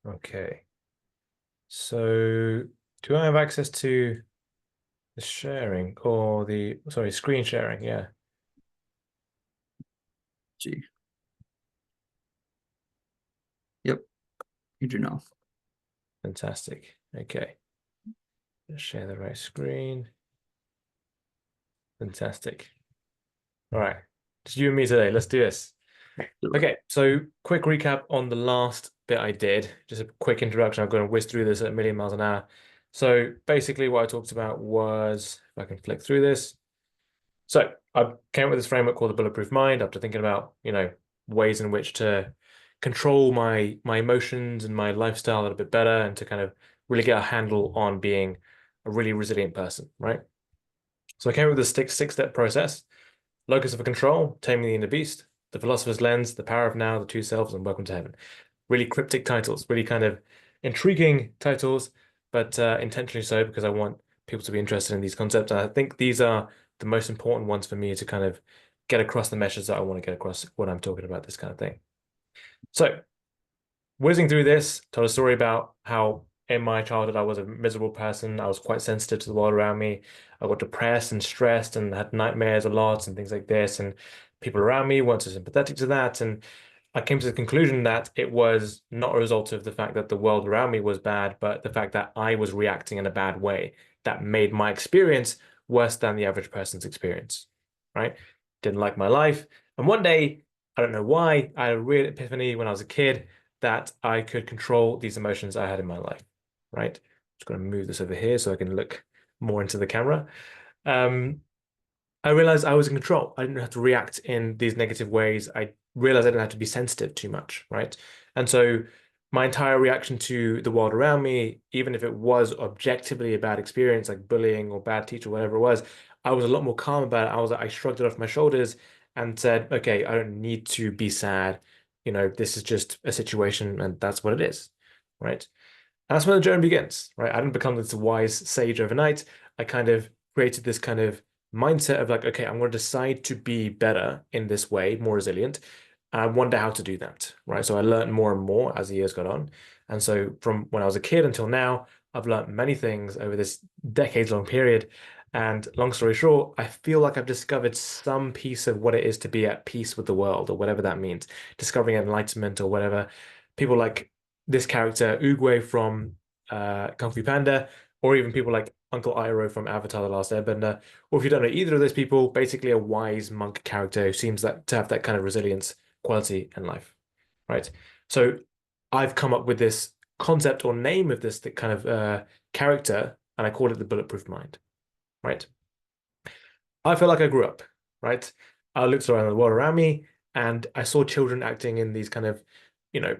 Okay. So do I have access to the sharing or sorry, screen sharing? Yeah. Gee. Yep, you do know. Fantastic. Okay. Let's share the right screen. Fantastic. All right. Just you and me today. Let's do this. Do it. Okay, so quick recap on the last bit I did. Just a quick introduction. I'm going to whiz through this at a million miles an hour. So basically what I talked about was, if I can flick through this. So I came up with this framework called the Bulletproof Mind after thinking about, ways in which to control my emotions and my lifestyle a little bit better and to kind of really get a handle on being a really resilient person, right? So I came up with this six-step process. Locus of control, taming the inner beast, the philosopher's lens, the power of now, the two selves, and welcome to heaven. Really cryptic titles, really kind of intriguing titles, but intentionally so because I want people to be interested in these concepts. And I think these are the most important ones for me to kind of get across the message that I want to get across when I'm talking about this kind of thing. So whizzing through this, told a story about how in my childhood I was a miserable person. I was quite sensitive to the world around me. I got depressed and stressed and had nightmares a lot and things like this. And people around me weren't so sympathetic to that. And I came to the conclusion that it was not a result of the fact that the world around me was bad, but the fact that I was reacting in a bad way that made my experience worse than the average person's experience, right? Didn't like my life. And one day, I don't know why, I had a real epiphany when I was a kid that I could control these emotions I had in my life, right? Just going to move this over here so I can look more into the camera. Um, I realized I was in control. I didn't have to react in these negative ways. I realized I didn't have to be sensitive too much, right? And so my entire reaction to the world around me, even if it was objectively a bad experience, like bullying or bad teacher, whatever it was, I was a lot more calm about it. I shrugged it off my shoulders and said, okay, I don't need to be sad. This is just a situation and that's what it is, right? And that's when the journey begins, right? I didn't become this wise sage overnight. I kind of created this kind of mindset of like, okay, I'm going to decide to be better in this way, more resilient. And I wonder how to do that, right? So I learned more and more as the years got on. And so from when I was a kid until now, I've learned many things over this decades-long period. And long story short, I feel like I've discovered some piece of what it is to be at peace with the world, or whatever that means, discovering enlightenment or whatever. People like this character, Oogway from Kung Fu Panda, or even people like Uncle Iroh from Avatar: The Last Airbender, or if you don't know either of those people, basically a wise monk character who seems to have that kind of resilience quality in life, right? So I've come up with this concept or name of this kind of character, and I call it the Bulletproof Mind, right? I feel like I grew up, right? I looked around the world around me, and I saw children acting in these kind of, you know,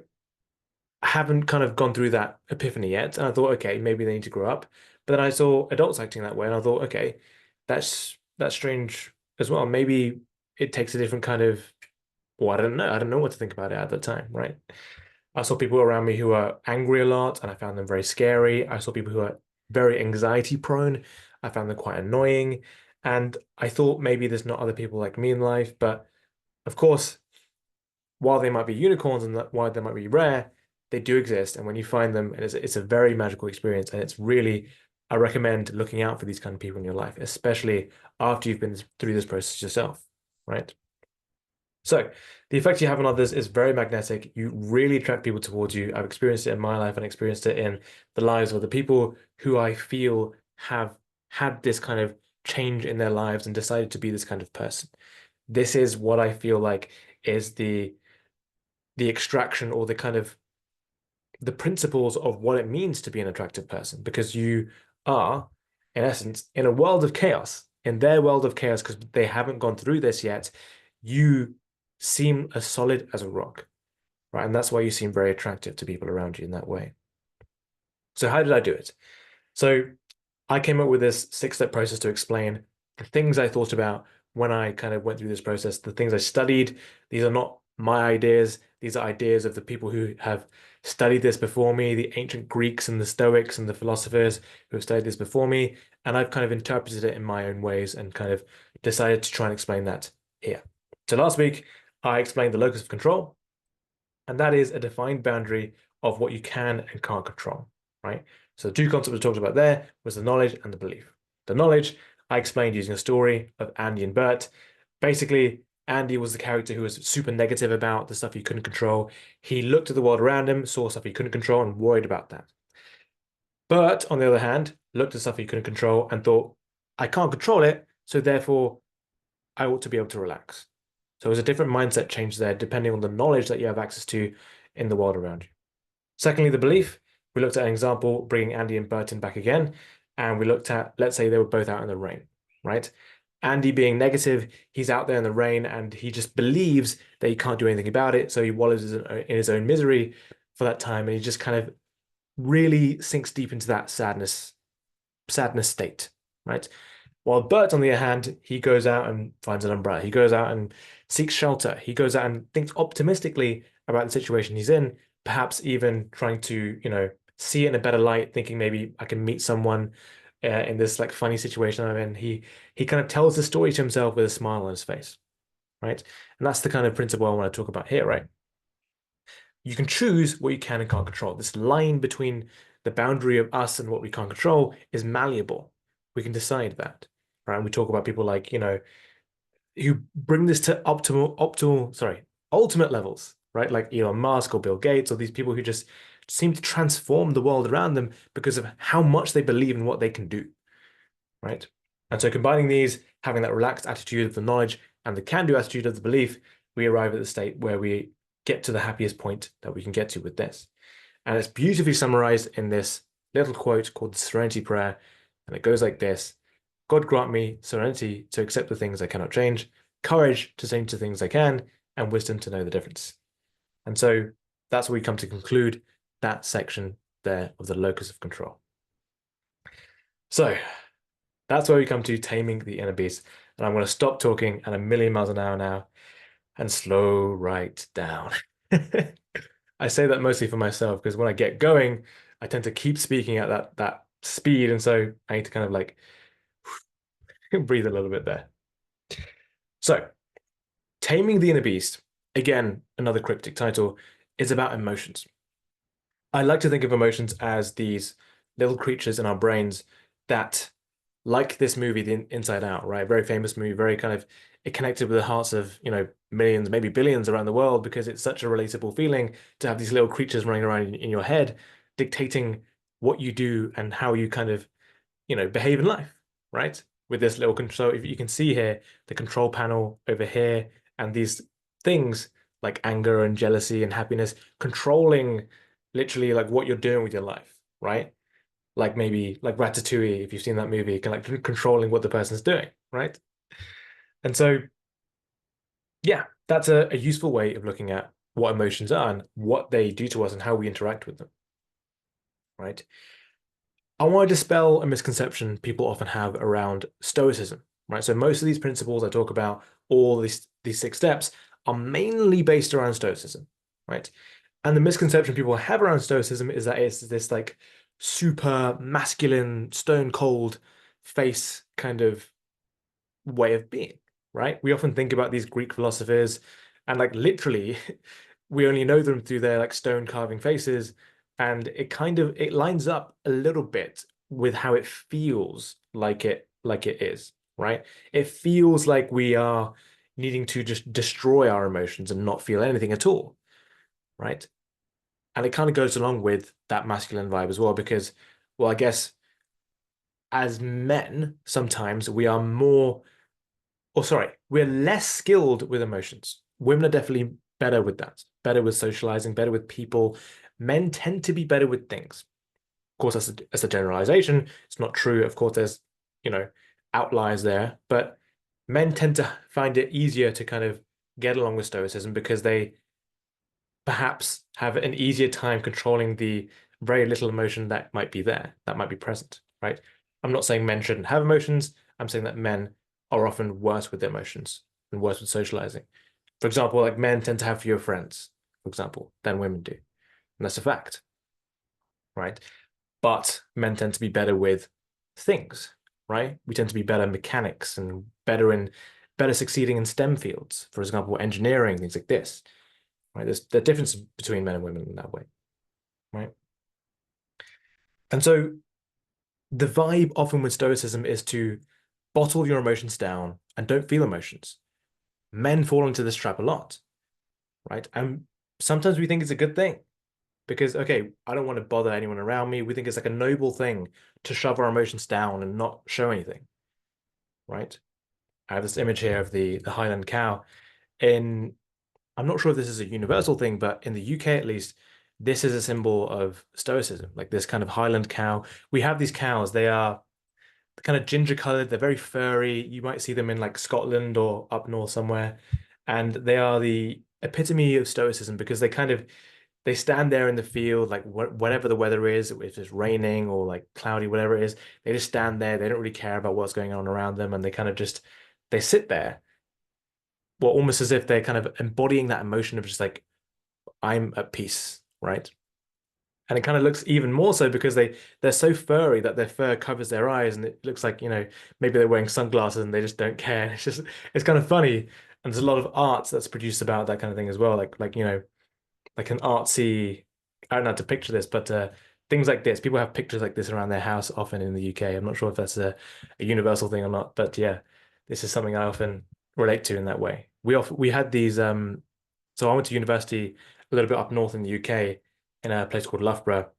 haven't kind of gone through that epiphany yet. And I thought, okay, maybe they need to grow up. But then I saw adults acting that way, and I thought, okay, that's strange as well. Maybe it takes a different kind of, well, I don't know. I don't know what to think about it at the time, right? I saw people around me who are angry a lot, and I found them very scary. I saw people who are very anxiety prone. I found them quite annoying. And I thought maybe there's not other people like me in life, but of course, while they might be unicorns and while they might be rare, they do exist. And when you find them, it's a very magical experience. And it's really, I recommend looking out for these kind of people in your life, especially after you've been through this process yourself, right? So the effect you have on others is very magnetic. You really attract people towards you. I've experienced it in my life and experienced it in the lives of the people who I feel have had this kind of change in their lives and decided to be this kind of person. This is what I feel like is the extraction or the kind of the principles of what it means to be an attractive person because you are, in essence, in a world of chaos, in their world of chaos, because they haven't gone through this yet, you seem as solid as a rock, right? And that's why you seem very attractive to people around you in that way. So how did I do it? So I came up with this six-step process to explain the things I thought about when I kind of went through this process, the things I studied. These are not my ideas. These are ideas of the people who have studied this before me, the ancient Greeks and the Stoics and the philosophers who have studied this before me. And I've kind of interpreted it in my own ways and kind of decided to try and explain that here. So last week, I explained the locus of control, and that is a defined boundary of what you can and can't control, right? So the two concepts we talked about there was the knowledge and the belief. The knowledge I explained using a story of Andy and Bert. Basically, Andy was the character who was super negative about the stuff he couldn't control. He looked at the world around him, saw stuff he couldn't control, and worried about that. Bert, on the other hand, looked at stuff he couldn't control and thought, I can't control it, so therefore I ought to be able to relax. So there's a different mindset change there, depending on the knowledge that you have access to in the world around you. Secondly, the belief. We looked at an example, bringing Andy and Burton back again, and we looked at, let's say they were both out in the rain, right? Andy being negative, he's out there in the rain and he just believes that he can't do anything about it. So he wallows in his own misery for that time, and he just kind of really sinks deep into that sadness state, right? While Bert, on the other hand, he goes out and finds an umbrella. He goes out and seeks shelter. He goes out and thinks optimistically about the situation he's in, perhaps even trying to, see it in a better light, thinking maybe I can meet someone in this like funny situation I'm in. He kind of tells the story to himself with a smile on his face, right? And that's the kind of principle I want to talk about here, right? You can choose what you can and can't control. This line between the boundary of us and what we can't control is malleable. We can decide that, right? And we talk about people like, who bring this to ultimate levels, right? Like Elon Musk or Bill Gates or these people who just seem to transform the world around them because of how much they believe in what they can do, right? And so combining these, having that relaxed attitude of the knowledge and the can-do attitude of the belief, we arrive at the state where we get to the happiest point that we can get to with this. And it's beautifully summarized in this little quote called the Serenity Prayer. And it goes like this: God grant me serenity to accept the things I cannot change, courage to change the things I can, and wisdom to know the difference. And so that's where we come to conclude that section there of the locus of control. So that's where we come to taming the inner beast. And I'm going to stop talking at a million miles an hour now and slow right down. I say that mostly for myself because when I get going, I tend to keep speaking at that speed. And so I need to kind of like breathe a little bit there. So, Taming the Inner Beast, again, another cryptic title, is about emotions. I like to think of emotions as these little creatures in our brains that, like this movie, The Inside Out, right? Very famous movie, very kind of, it connected with the hearts of, millions, maybe billions around the world because it's such a relatable feeling to have these little creatures running around in your head, dictating what you do and how you kind of, behave in life, right? With this little control, if you can see here, the control panel over here, and these things like anger and jealousy and happiness controlling literally like what you're doing with your life, right? Like maybe like Ratatouille, if you've seen that movie, can like controlling what the person's doing, right? And so, yeah, that's a useful way of looking at what emotions are and what they do to us and how we interact with them, right? I want to dispel a misconception people often have around Stoicism, right? So most of these principles I talk about, all these 6 steps, are mainly based around Stoicism, right? And the misconception people have around Stoicism is that it's this like super masculine, stone cold face kind of way of being, right? We often think about these Greek philosophers and like literally we only know them through their like stone carving faces, and it lines up a little bit with how it feels like it is, right? It feels like we are needing to just destroy our emotions and not feel anything at all, right? And it kind of goes along with that masculine vibe as well, because, well, I guess as men, sometimes we are more, or sorry, we're less skilled with emotions. Women are definitely better with that, better with socializing, better with people. Men tend to be better with things. Of course, that's a generalization. It's not true. Of course, there's, you know, outliers there, but men tend to find it easier to kind of get along with stoicism because they perhaps have an easier time controlling the very little emotion that might be there, that might be present, right? I'm not saying men shouldn't have emotions. I'm saying that men are often worse with their emotions and worse with socializing. For example, like men tend to have fewer friends, for example, than women do. And that's a fact, right? But men tend to be better with things, right? We tend to be better mechanics and better succeeding in STEM fields, for example, engineering, things like this, right? There's the difference between men and women in that way. right? And so the vibe often with Stoicism is to bottle your emotions down and don't feel emotions. Men fall into this trap a lot, right? And sometimes we think it's a good thing because, okay, I don't want to bother anyone around me. We think it's like a noble thing to shove our emotions down and not show anything, right? I have this image here of the Highland cow. In I'm not sure if this is a universal thing, but in the UK at least, this is a symbol of stoicism, like this kind of Highland cow. We have these cows, they are kind of ginger colored, they're very furry. You might see them in like Scotland or up north somewhere. And they are the epitome of stoicism because they stand there in the field, like whatever the weather is, if it's raining or like cloudy, whatever it is, they just stand there. They don't really care about what's going on around them, and they kind of just they sit there, well, almost as if they're kind of embodying that emotion of just like I'm at peace, right? And it kind of looks even more so because they're so furry that their fur covers their eyes, and it looks like, maybe they're wearing sunglasses and they just don't care. It's kind of funny, and there's a lot of art that's produced about that kind of thing as well, like an artsy. I don't know how to picture this, but things like this. People have pictures like this around their house often in the UK. I'm not sure if that's a universal thing or not, but yeah, this is something I often relate to in that way. We had these. So I went to university a little bit up north in the UK in a place called Loughborough,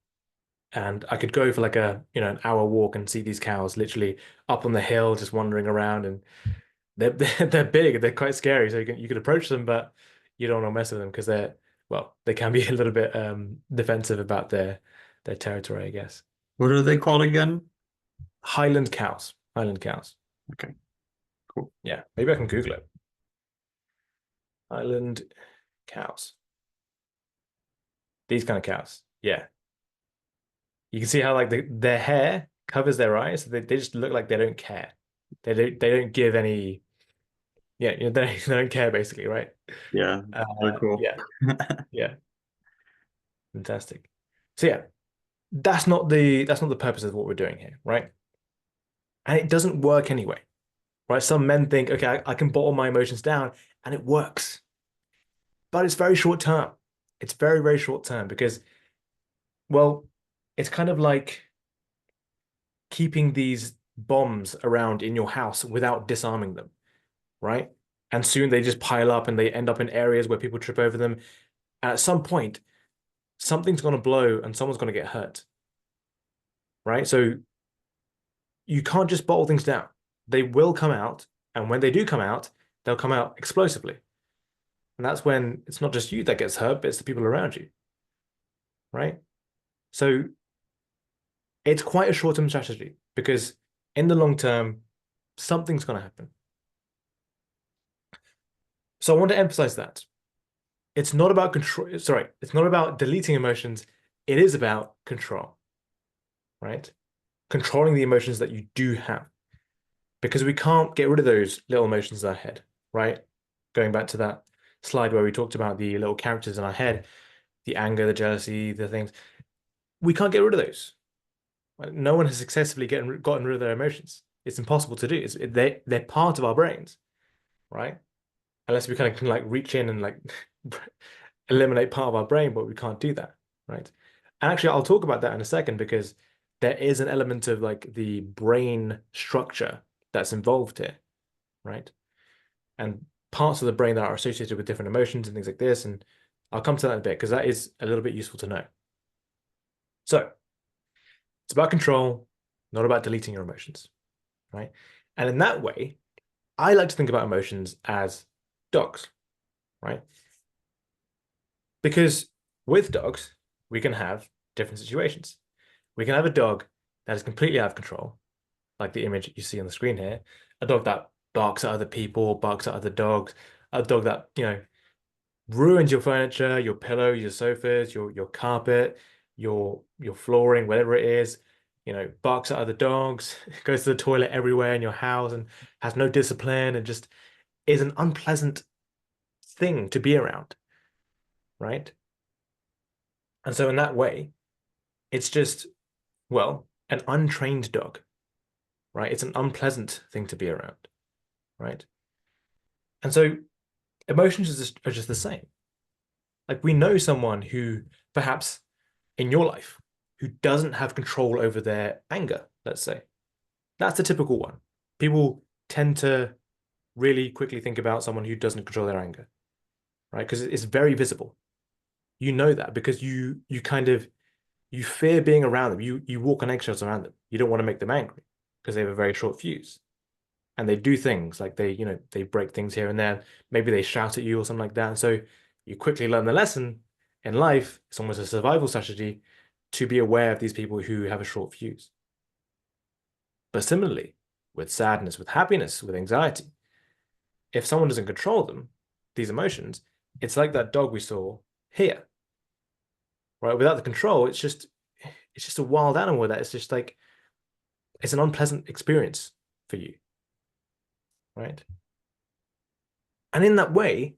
and I could go for like an hour walk and see these cows literally up on the hill just wandering around, and they're big, they're quite scary. So you could approach them, but you don't want to mess with them because they can be a little bit defensive about their territory, I guess. What are they called again? Highland cows. Highland cows. Okay, cool. Yeah, maybe I can Google it. Highland cows. These kind of cows. Yeah. You can see how like their hair covers their eyes. So they just look like they don't care. They don't give any, yeah, they don't care basically, right? Yeah, really cool. Yeah, yeah. Fantastic. So yeah, that's not the purpose of what we're doing here, right? And it doesn't work anyway, right? Some men think, okay, I can bottle my emotions down, and it works, but it's very short term. It's very, very short term because, well, it's kind of like keeping these bombs around in your house without disarming them, right? And soon they just pile up and they end up in areas where people trip over them. And at some point, something's going to blow and someone's going to get hurt, right? So you can't just bottle things down. They will come out, and when they do come out, they'll come out explosively. And that's when it's not just you that gets hurt, but it's the people around you, right? So it's quite a short-term strategy because in the long term, something's going to happen. So I want to emphasize that. It's not about control. Sorry, it's not about deleting emotions. It is about control, right? Controlling the emotions that you do have, because we can't get rid of those little emotions in our head, right? Going back to that slide where we talked about the little characters in our head, the anger, the jealousy, the things, we can't get rid of those. Right? No one has successfully gotten rid of their emotions. It's impossible to do. They're part of our brains, right? Unless we kind of can like reach in and like eliminate part of our brain, but we can't do that, right? And actually, I'll talk about that in a second because there is an element of like the brain structure that's involved here, right? And parts of the brain that are associated with different emotions and things like this. And I'll come to that in a bit because that is a little bit useful to know. So it's about control, not about deleting your emotions, right? And in that way, I like to think about emotions as dogs, right? Because with dogs, we can have different situations. We can have a dog that is completely out of control, like the image you see on the screen here, a dog that barks at other people, barks at other dogs, a dog that, ruins your furniture, your pillow, your sofas, your carpet, your flooring, whatever it is, barks at other dogs, goes to the toilet everywhere in your house and has no discipline and just is an unpleasant thing to be around, right? And so in that way, it's just, well, an untrained dog, right? It's an unpleasant thing to be around, right? And so emotions are just the same. Like we know someone who perhaps in your life who doesn't have control over their anger, let's say. That's the typical one. People tend to really quickly think about someone who doesn't control their anger, right? Because it's very visible. You know that because you kind of you fear being around them. You walk on eggshells around them. You don't want to make them angry because they have a very short fuse. And they do things like they break things here and there. Maybe they shout at you or something like that. And so you quickly learn the lesson in life. It's almost a survival strategy to be aware of these people who have a short fuse. But similarly, with sadness, with happiness, with anxiety, if someone doesn't control them, these emotions, it's like that dog we saw here, right? Without the control, it's just a wild animal that it's just like it's an unpleasant experience for you, right? And in that way,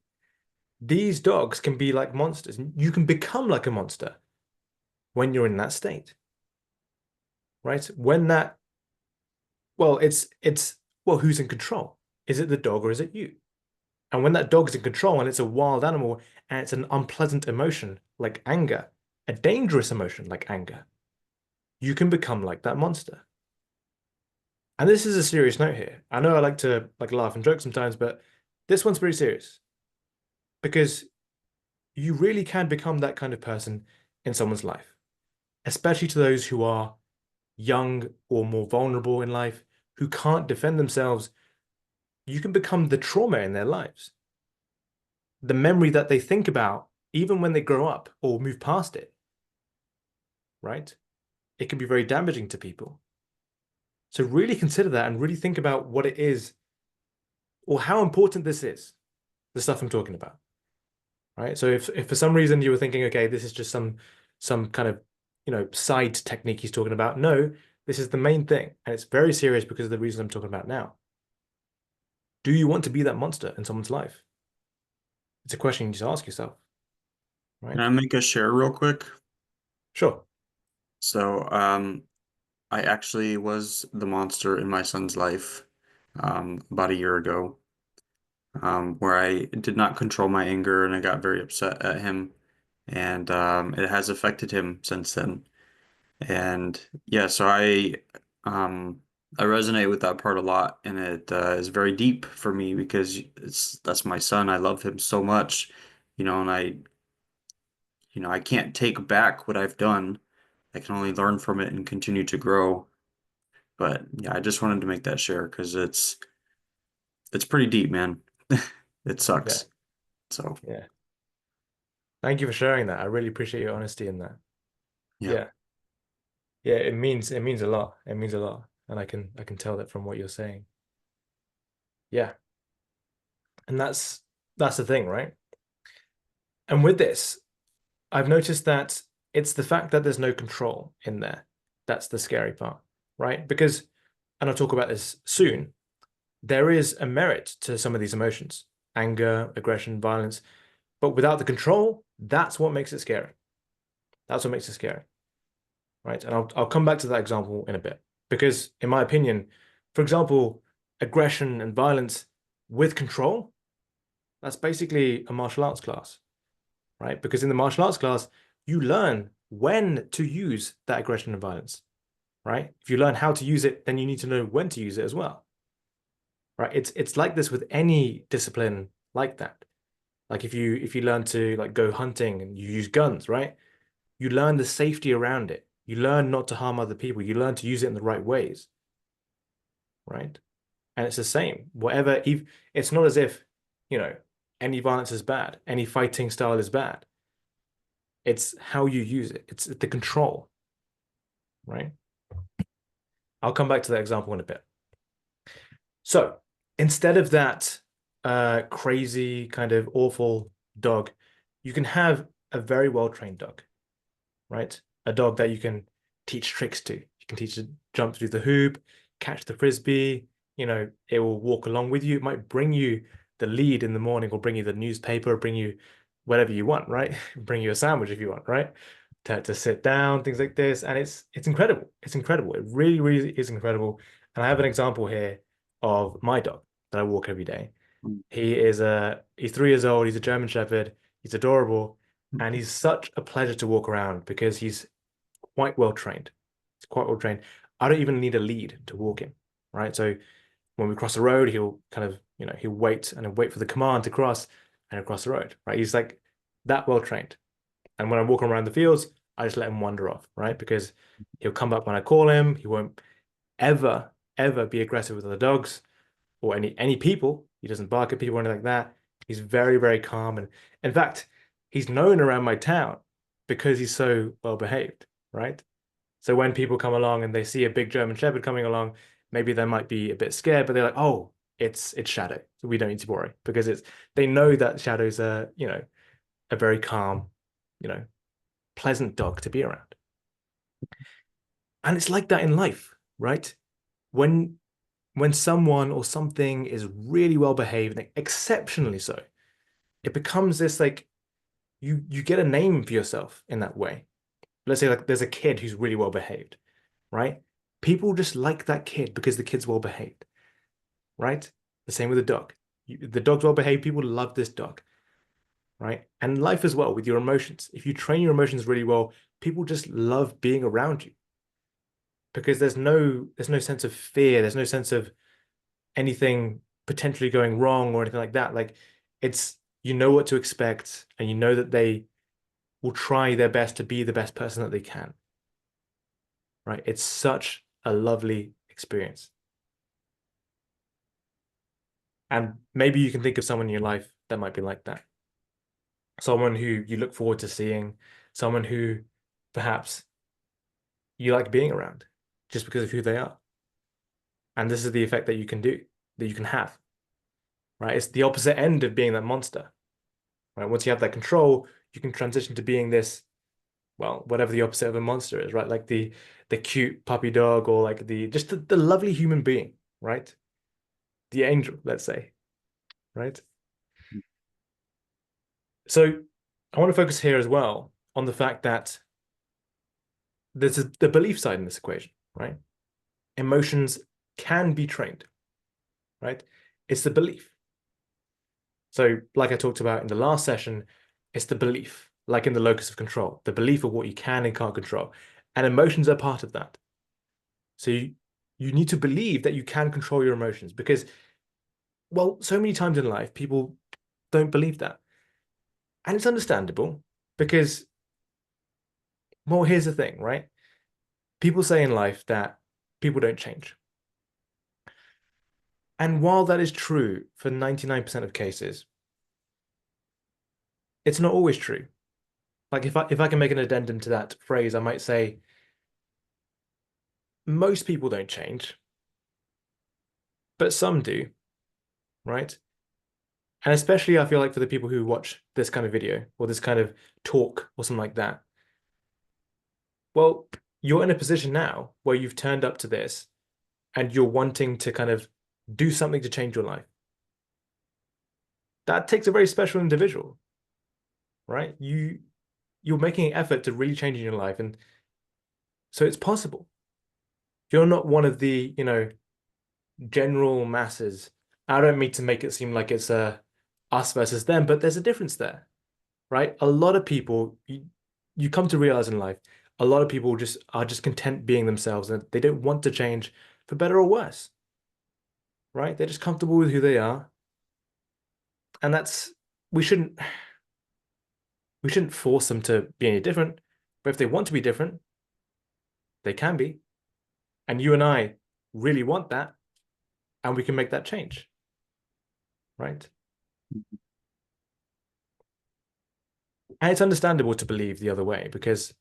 these dogs can be like monsters. You can become like a monster when you're in that state, right? Well, who's in control? Is it the dog or is it you? And when that dog's in control and it's a wild animal and it's an unpleasant emotion like anger, a dangerous emotion like anger, you can become like that monster. And this is a serious note here. I know I like to like laugh and joke sometimes, but this one's pretty serious because you really can become that kind of person in someone's life, especially to those who are young or more vulnerable in life, who can't defend themselves. You can become the trauma in their lives, the memory that they think about, even when they grow up or move past it, right? It can be very damaging to people. So really consider that and really think about what it is or how important this is, the stuff I'm talking about, right? So if for some reason you were thinking, okay, this is just some kind of side technique he's talking about, no, this is the main thing, and it's very serious because of the reason I'm talking about now. Do you want to be that monster in someone's life? It's a question you need to ask yourself, Can right? I make a share real quick? Sure. So, I actually was the monster in my son's life, about a year ago, where I did not control my anger and I got very upset at him, and it has affected him since then. And yeah, so I resonate with that part a lot, and it is very deep for me because that's my son. I love him so much, and I can't take back what I've done. I can only learn from it and continue to grow. But yeah, I just wanted to make that share because it's pretty deep, man. It Yeah. sucks. So Yeah. Thank you for sharing that. I really appreciate your honesty in that. yeah. Yeah. Yeah, it means a lot. It means a lot. And I can tell that from what you're saying. Yeah. And that's the thing, right? And with this, I've noticed that it's the fact that there's no control in there. That's the scary part, right? Because, and I'll talk about this soon, there is a merit to some of these emotions, anger, aggression, violence, but without the control, that's what makes it scary. That's what makes it scary, right? And I'll come back to that example in a bit because, in my opinion, for example, aggression and violence with control, that's basically a martial arts class, right? Because in the martial arts class, you learn when to use that aggression and violence, right? If you learn how to use it, then you need to know when to use it as well, right? It's like this with any discipline like that. Like if you learn to like go hunting and you use guns, right? You learn the safety around it. You learn not to harm other people. You learn to use it in the right ways, right? And it's the same. It's not as if, you know, any violence is bad, any fighting style is bad. It's how you use it. It's the control, right? I'll come back to that example in a bit. So instead of that crazy kind of awful dog, you can have a very well trained dog, right? A dog that you can teach tricks to. You can teach it to jump through the hoop, catch the frisbee. It will walk along with you. It might bring you the lead in the morning, or bring you the newspaper, bring you whatever you want, right? Bring you a sandwich if you want, right? To sit down, things like this. And it's incredible. It's incredible. It really, really is incredible. And I have an example here of my dog that I walk every day. He's 3 years old. He's a German Shepherd. He's adorable. And he's such a pleasure to walk around because he's quite well trained. He's quite well trained. I don't even need a lead to walk him, right? So when we cross the road, he'll kind of, he'll wait and he'll wait for the command to cross and he'll cross the road, right? He's like that well trained. And when I walk around the fields, I just let him wander off, right? Because he'll come back when I call him. He won't ever, ever be aggressive with other dogs or any people. He doesn't bark at people or anything like that. He's very, very calm. And in fact, he's known around my town because he's so well behaved, right? So when people come along and they see a big German Shepherd coming along, maybe they might be a bit scared, but they're like, oh, it's Shadow. So we don't need to worry because they know that Shadow's a very calm, you know, pleasant dog to be around. And it's like that in life, right? When when someone or something is really well behaved, like exceptionally so, it becomes this like you get a name for yourself in that way. Let's say like there's a kid who's really well behaved, right? People just like that kid because the kid's well behaved, right? The same with the dog. The dog's well behaved, people love this dog, right? And life as well with your emotions. If you train your emotions really well, people just love being around you because there's no sense of fear, there's no sense of anything potentially going wrong or anything like that. Like it's you know what to expect and you know that they will try their best to be the best person that they can, right? It's such a lovely experience. And maybe you can think of someone in your life that might be like that. Someone who you look forward to seeing, someone who perhaps you like being around just because of who they are. And this is the effect that you can do, that you can have, right? It's the opposite end of being that monster, right? Once you have that control, you can transition to being this, well, whatever the opposite of a monster is, right? Like the cute puppy dog or like the lovely human being, right? The angel, let's say, right? So I want to focus here as well on the fact that the belief side in this equation, right? Emotions can be trained, right? It's the belief. So, like I talked about in the last session, it's the belief, like in the locus of control, the belief of what you can and can't control. And emotions are part of that. So you need to believe that you can control your emotions because, well, so many times in life, people don't believe that. And it's understandable because, well, here's the thing, right? People say in life that people don't change. And while that is true for 99% of cases, it's not always true. Like if I can make an addendum to that phrase, I might say most people don't change, but some do, right? And especially I feel like for the people who watch this kind of video or this kind of talk or something like that, well, you're in a position now where you've turned up to this and you're wanting to kind of do something to change your life. That takes a very special individual, right? You're making an effort to really change in your life, and so it's possible. You're not one of the, general masses. I don't mean to make it seem like it's us versus them, but there's a difference there, right? A lot of people you come to realize in life, a lot of people just are just content being themselves and they don't want to change for better or worse, right? They're just comfortable with who they are. And that's we shouldn't we shouldn't force them to be any different. But if they want to be different, they can be. And you and I really want that, and we can make that change, right? And it's understandable to believe the other way because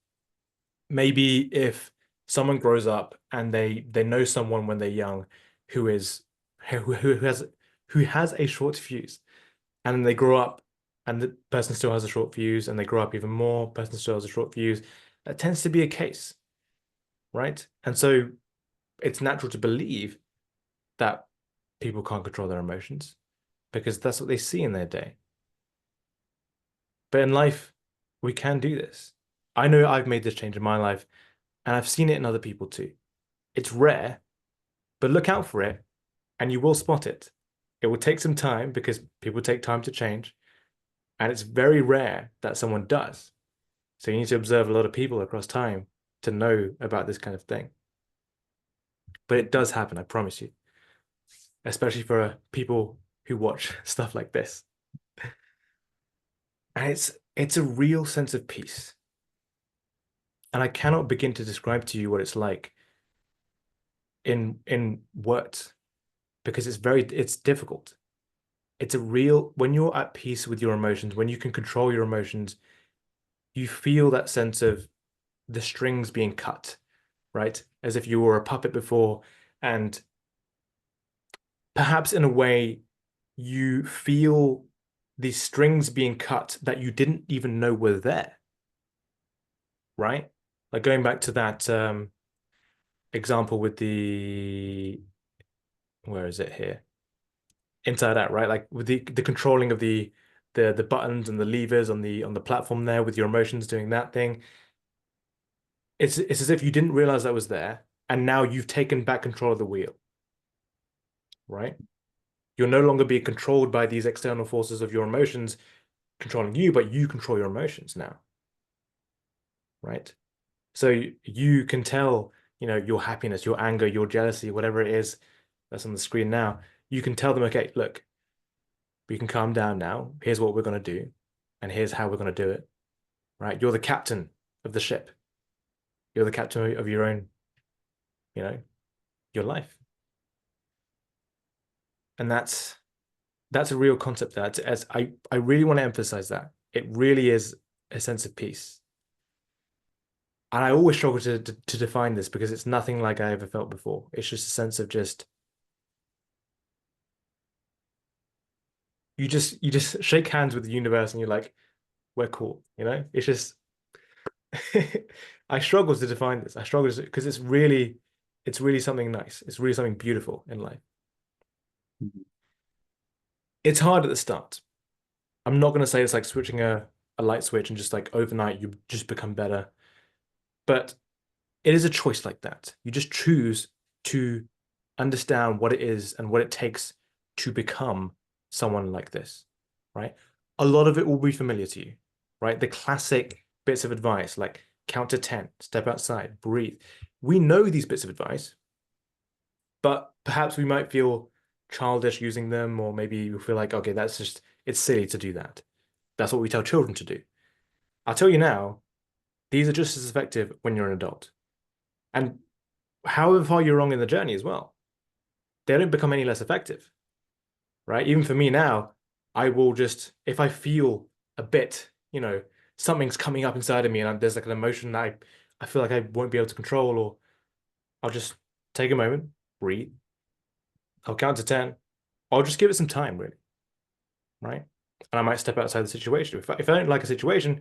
maybe if someone grows up and they know someone when they're young who is who has a short fuse, and then they grow up and the person still has a short fuse, and they grow up even more, person still has a short fuse, that tends to be a case, right? And so it's natural to believe that people can't control their emotions because that's what they see in their day. But in life, we can do this. I know I've made this change in my life, and I've seen it in other people too. It's rare, but look out for it and you will spot it. It will take some time because people take time to change, And it's very rare that someone does. So you need to observe a lot of people across time to know about this kind of thing. But it does happen, I promise you, especially for people who watch stuff like this. And it's a real sense of peace. And I cannot begin to describe to you what it's like in words because it's difficult. It's a real when you're at peace with your emotions, when you can control your emotions, you feel that sense of the strings being cut, right? As if you were a puppet before, and perhaps in a way you feel these strings being cut that you didn't even know were there, right? Like going back to that example with the where is it here? Inside Out, right? Like with the controlling of the buttons and the levers on the platform there with your emotions doing that thing. It's as if you didn't realize that was there, and now you've taken back control of the wheel, right? You'll no longer be controlled by these external forces of your emotions controlling you, but you control your emotions now, right? So you can tell, your happiness, your anger, your jealousy, whatever it is that's on the screen now, you can tell them, okay, look, we can calm down now. Here's what we're going to do, and here's how we're going to do it, right? You're the captain of the ship. You're the captain of your own, you know, your life. And that's a real concept there. As I really want to emphasize that. It really is a sense of peace. And I always struggle to define this because it's nothing like I ever felt before. It's just a sense of just you just shake hands with the universe and you're like, we're cool, It's just I struggle to define this. I struggle because it's really something nice. It's really something beautiful in life. It's hard at the start. I'm not going to say it's like switching a light switch and just like overnight you just become better. But it is a choice like that. You just choose to understand what it is and what it takes to become someone like this, right? A lot of it will be familiar to you, right? The classic bits of advice like count to 10, step outside, breathe. We know these bits of advice, but perhaps we might feel childish using them, or maybe we feel like, okay, it's silly to do that. That's what we tell children to do. I'll tell you now, these are just as effective when you're an adult. And however far you're wrong in the journey as well, they don't become any less effective, right? Even for me now, I will just, if I feel a bit, something's coming up inside of me and there's like an emotion that I feel like I won't be able to control, or I'll just take a moment, breathe, I'll count to 10. I'll just give it some time, really, right? And I might step outside the situation. If I don't like a situation,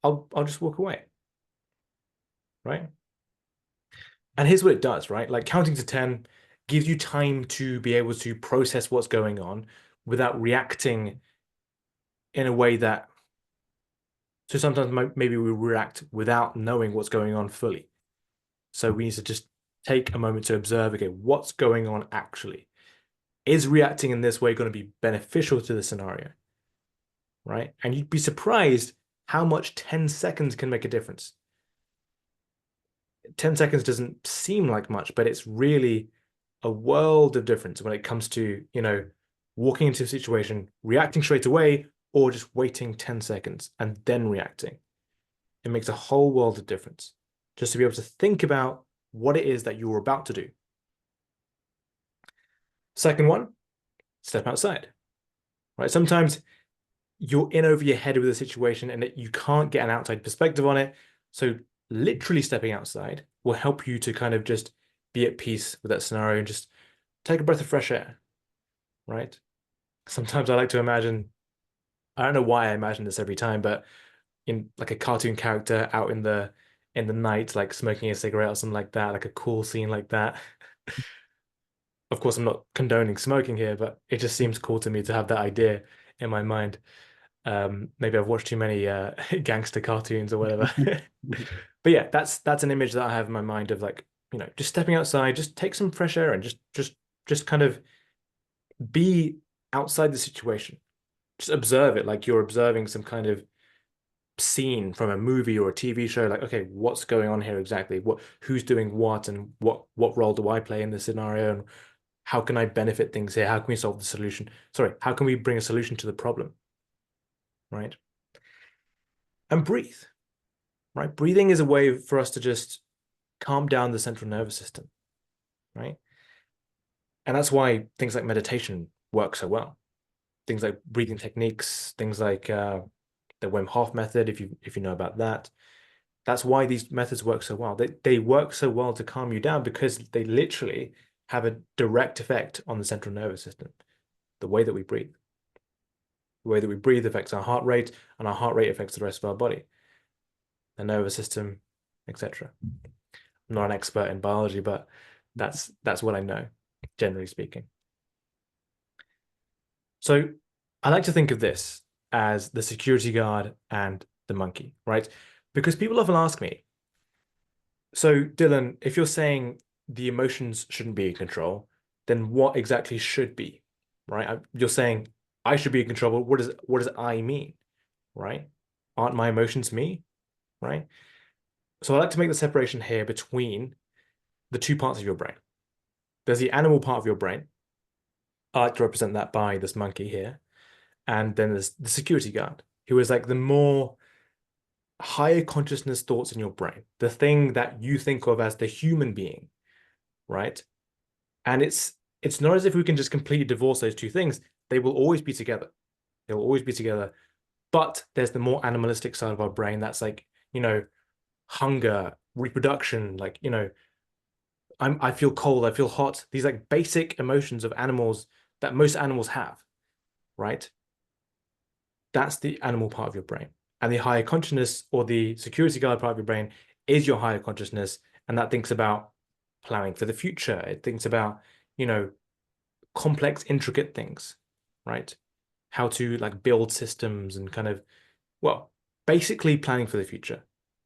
I'll just walk away, right? And here's what it does, right? Like counting to 10 gives you time to be able to process what's going on without reacting in a way that, so sometimes maybe we react without knowing what's going on fully. So we need to just take a moment to observe, okay, what's going on actually? Is reacting in this way going to be beneficial to the scenario, right? And you'd be surprised how much 10 seconds can make a difference. 10 seconds doesn't seem like much, but it's really a world of difference when it comes to, walking into a situation, reacting straight away, or just waiting 10 seconds and then reacting. It makes a whole world of difference just to be able to think about what it is that you're about to do. Second one, step outside, right? Sometimes you're in over your head with a situation and that you can't get an outside perspective on it. So literally stepping outside will help you to kind of just be at peace with that scenario and just take a breath of fresh air, right? Sometimes I like to imagine, I don't know why I imagine this every time, but in like a cartoon character out in the night, like smoking a cigarette or something like that, like a cool scene like that. Of course, I'm not condoning smoking here, but it just seems cool to me to have that idea in my mind. Maybe I've watched too many gangster cartoons or whatever. But yeah, that's an image that I have in my mind of like, just stepping outside, just take some fresh air and just kind of be outside the situation, just observe it like you're observing some kind of scene from a movie or a TV show. Like, okay, what's going on here exactly? Who's doing what, and what role do I play in this scenario? And how can I benefit things here? How can we solve the solution? Sorry, how can we bring a solution to the problem? Right? And breathe, right? Breathing is a way for us to just calm down the central nervous system, right? And that's why things like meditation work so well. Things like breathing techniques, things like the Wim Hof method, if you know about that. That's why these methods work so well. They work so well to calm you down because they literally have a direct effect on the central nervous system. The way that we breathe. The way that we breathe affects our heart rate, and our heart rate affects the rest of our body, the nervous system, etc. I'm not an expert in biology, but that's what I know, generally speaking. So I like to think of this as the security guard and the monkey, right? Because people often ask me, so Dylan, if you're saying the emotions shouldn't be in control, then what exactly should be, right? You're saying I should be in control, but what does I mean, right? Aren't my emotions me, right? So I like to make the separation here between the two parts of your brain. There's the animal part of your brain. I like to represent that by this monkey here. And then there's the security guard, who is like the more higher consciousness thoughts in your brain, the thing that you think of as the human being, right? And it's not as if we can just completely divorce those two things. They will always be together. They will always be together. But there's the more animalistic side of our brain that's like, hunger, reproduction, like, I feel cold, I feel hot. These like basic emotions of animals that most animals have, right? That's the animal part of your brain. And the higher consciousness or the security guard part of your brain is your higher consciousness. And that thinks about planning for the future. It thinks about, you know, complex, intricate things, right? How to like build systems and kind of, well, basically planning for the future.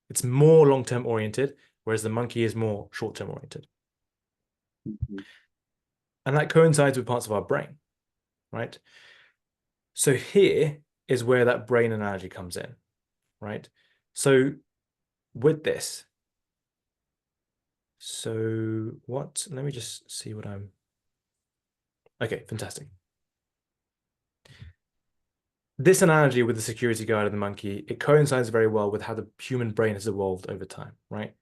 It's more long-term oriented, whereas the monkey is more short-term oriented. Mhm. And that coincides with parts of our brain, right? So here is where that brain analogy comes in, right? So with this, let me just see what I'm, okay, fantastic. This analogy with the security guard and the monkey, it coincides very well with how the human brain has evolved over time, right?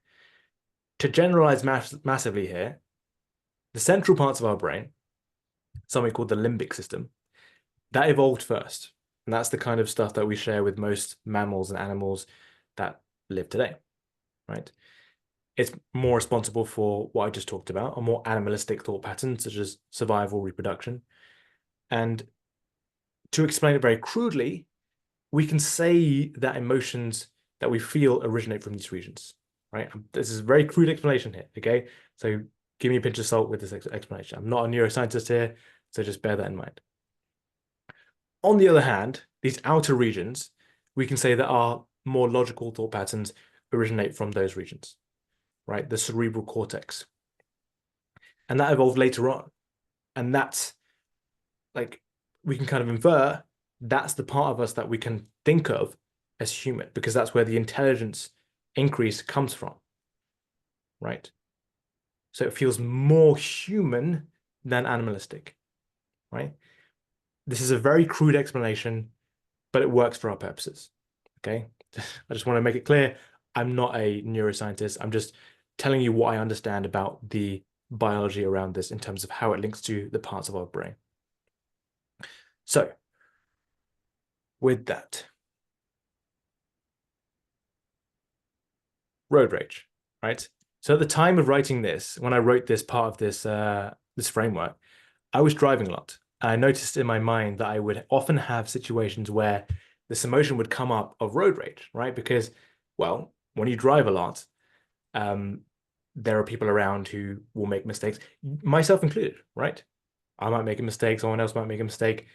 To generalize massively here, the central parts of our brain, something called the limbic system, that evolved first. And that's the kind of stuff that we share with most mammals and animals that live today, right? It's more responsible for what I just talked about, a more animalistic thought patterns such as survival, reproduction. And to explain it very crudely, we can say that emotions that we feel originate from these regions, right? This is a very crude explanation here, okay? So give me a pinch of salt with this explanation. I'm not a neuroscientist here, so just bear that in mind. On the other hand, these outer regions, we can say that our more logical thought patterns originate from those regions, right? The cerebral cortex. And that evolved later on. And that's like, we can kind of infer that's the part of us that we can think of as human, because that's where the intelligence increase comes from, right? So it feels more human than animalistic, right? This is a very crude explanation, but it works for our purposes. Okay. I just want to make it clear I'm not a neuroscientist. I'm just telling you what I understand about the biology around this in terms of how it links to the parts of our brain. So, with that, road rage, right? So at the time of writing this, when I wrote this part of this framework, I was driving a lot. I noticed in my mind that I would often have situations where this emotion would come up of road rage, right? Because, well, when you drive a lot, um, there are people around who will make mistakes, myself included, right? I might make a mistake, someone else might make a mistake,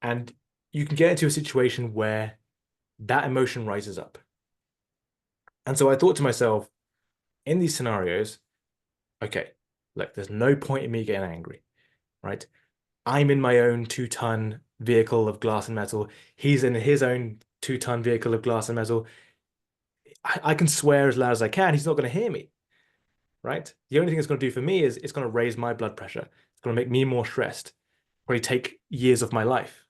and you can get into a situation where that emotion rises up. And so I thought to myself, in these scenarios, okay, look, there's no point in me getting angry, right? I'm in my own 2-ton vehicle of glass and metal. He's in his own 2-ton vehicle of glass and metal. I can swear as loud as I can. He's not going to hear me, right? The only thing it's going to do for me is it's going to raise my blood pressure. It's going to make me more stressed. Probably take years of my life,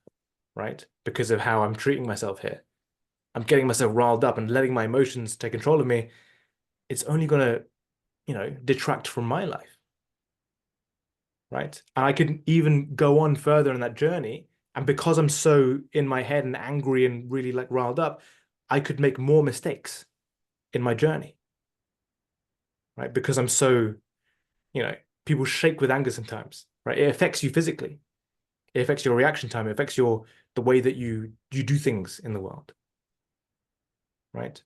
right? Because of how I'm treating myself here. I'm getting myself riled up and letting my emotions take control of me. It's only going to, detract from my life, right? And I could even go on further in that journey. And because I'm so in my head and angry and really like riled up, I could make more mistakes in my journey, right? Because I'm so, you know, people shake with anger sometimes, right? It affects you physically. It affects your reaction time. It affects the way that you do things in the world, right?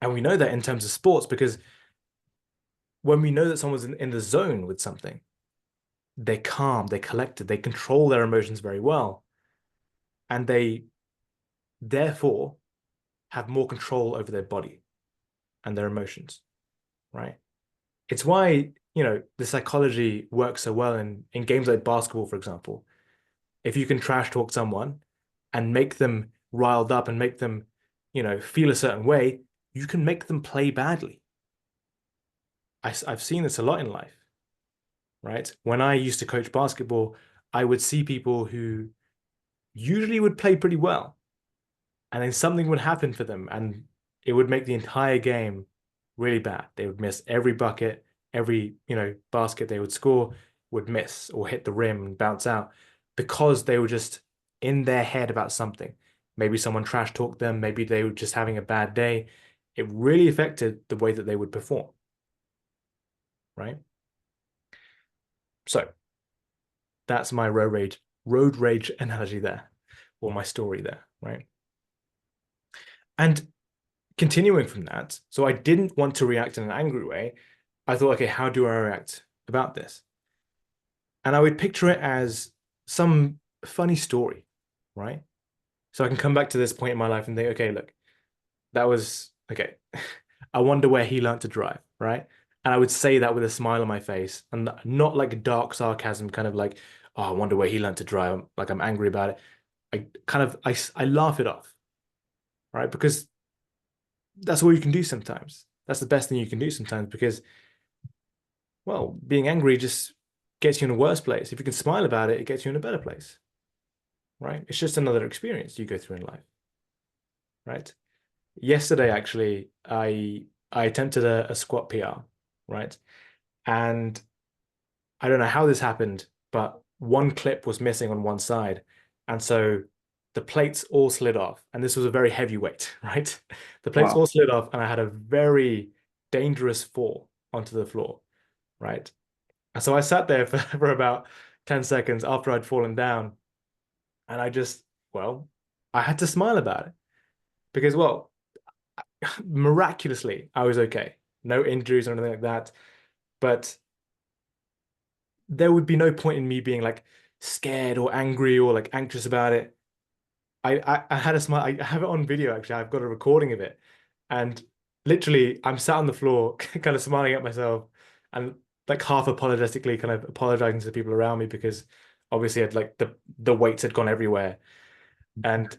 And we know that in terms of sports because when we know that someone's in the zone with something, they're calm, they're collected, they control their emotions very well, and they therefore have more control over their body and their emotions, right? It's why, the psychology works so well in games like basketball, for example. If you can trash talk someone and make them riled up and make them, feel a certain way, you can make them play badly. I've seen this a lot in life, right? When I used to coach basketball, I would see people who usually would play pretty well, and then something would happen for them, and it would make the entire game really bad. They would miss every bucket, every, basket they would score would miss or hit the rim and bounce out because they were just in their head about something. Maybe someone trash talked them, maybe they were just having a bad day. It really affected the way that they would perform, right? So that's my road rage analogy there, or my story there, right? And continuing from that, so I didn't want to react in an angry way. I thought, okay, how do I react about this? And I would picture it as some funny story, right? So I can come back to this point in my life and think, okay, look, that was okay. I wonder where he learned to drive, right? And I would say that with a smile on my face and not like a dark sarcasm, kind of like, oh, I wonder where he learned to drive. Like I'm angry about it. I laugh it off, right? Because that's all you can do sometimes. That's the best thing you can do sometimes because, well, being angry just gets you in a worse place. If you can smile about it, it gets you in a better place, right? It's just another experience you go through in life, right? Yesterday, actually, I attempted a squat PR, right? And I don't know how this happened, but one clip was missing on one side. And so the plates all slid off. And this was a very heavy weight, right? The plates all Wow. slid off, and I had a very dangerous fall onto the floor, right? And so I sat there for about 10 seconds after I'd fallen down. And well, I had to smile about it because, well, miraculously, I was okay. No injuries or anything like that. But there would be no point in me being like scared or angry or like anxious about it. I had a smile. I have it on video actually. I've got a recording of it, and literally, I'm sat on the floor, kind of smiling at myself, and like half apologetically, kind of apologizing to the people around me because obviously, I'd like the weights had gone everywhere, and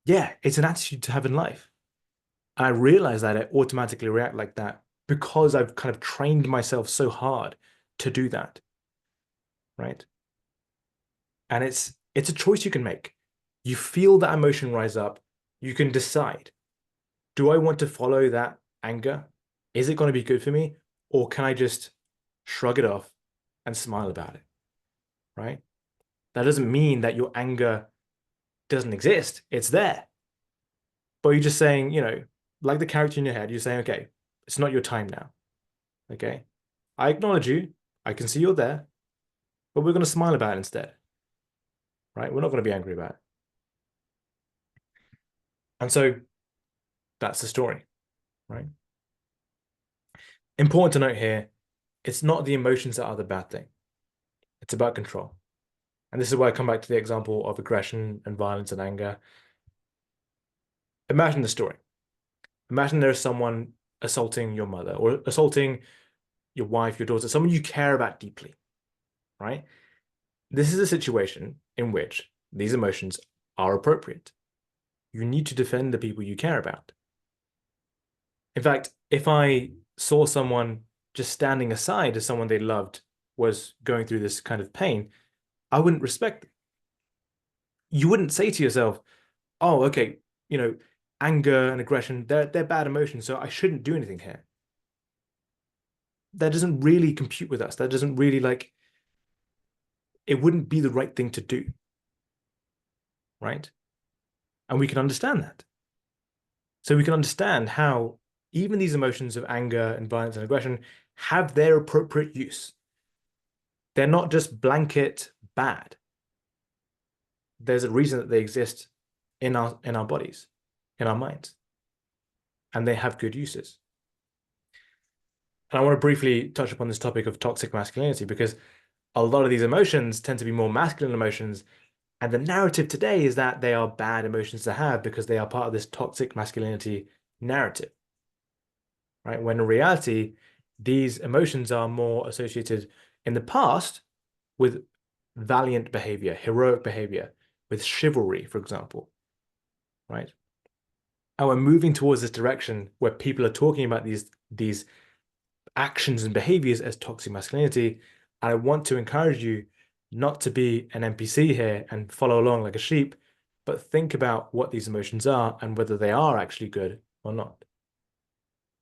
yeah, it's an attitude to have in life. And I realize that I automatically react like that because I've kind of trained myself so hard to do that, right? And it's a choice you can make. You feel that emotion rise up, you can decide, do I want to follow that anger? Is it going to be good for me? Or can I just shrug it off and smile about it, right? That doesn't mean that your anger doesn't exist. It's there. But you're just saying, like the character in your head, you're saying, okay, it's not your time now. Okay. I acknowledge you. I can see you're there, but we're going to smile about it instead, right? We're not going to be angry about it. And so that's the story, right? Important to note here, it's not the emotions that are the bad thing. It's about control. And this is why I come back to the example of aggression and violence and anger. Imagine the story. Imagine there is someone assaulting your mother or assaulting your wife, your daughter, someone you care about deeply, right? This is a situation in which these emotions are appropriate. You need to defend the people you care about. In fact, if I saw someone just standing aside as someone they loved was going through this kind of pain, I wouldn't respect them. You wouldn't say to yourself, "Oh, okay, you know, anger and aggression, they're bad emotions, so I shouldn't do anything here." That doesn't really compute with us. That doesn't really like it wouldn't be the right thing to do, right? And we can understand that. So we can understand how even these emotions of anger and violence and aggression have their appropriate use. They're not just blanket bad. There's a reason that they exist in our bodies, in our minds, and they have good uses. And I want to briefly touch upon this topic of toxic masculinity because a lot of these emotions tend to be more masculine emotions. And the narrative today is that they are bad emotions to have because they are part of this toxic masculinity narrative, right? When in reality, these emotions are more associated in the past with valiant behavior, heroic behavior, with chivalry, for example, right? And we're moving towards this direction where people are talking about these actions and behaviors as toxic masculinity. And I want to encourage you not to be an NPC here and follow along like a sheep, but think about what these emotions are and whether they are actually good or not.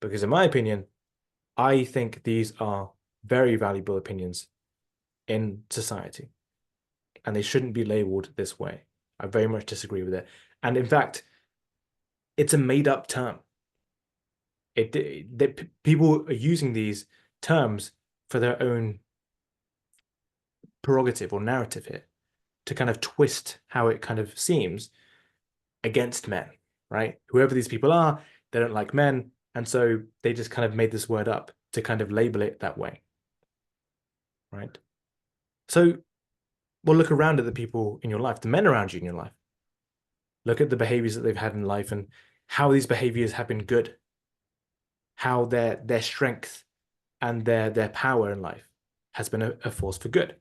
Because in my opinion, I think these are very valuable opinions in society, and they shouldn't be labeled this way. I very much disagree with it. And in fact, it's a made up term. People are using these terms for their own prerogative or narrative here to kind of twist how it kind of seems against men, right? Whoever these people are, they don't like men. And so they just kind of made this word up to kind of label it that way, right? So we'll look around at the people in your life, the men around you in your life. Look at the behaviors that they've had in life and how these behaviors have been good, how their strength and their power in life has been a force for good.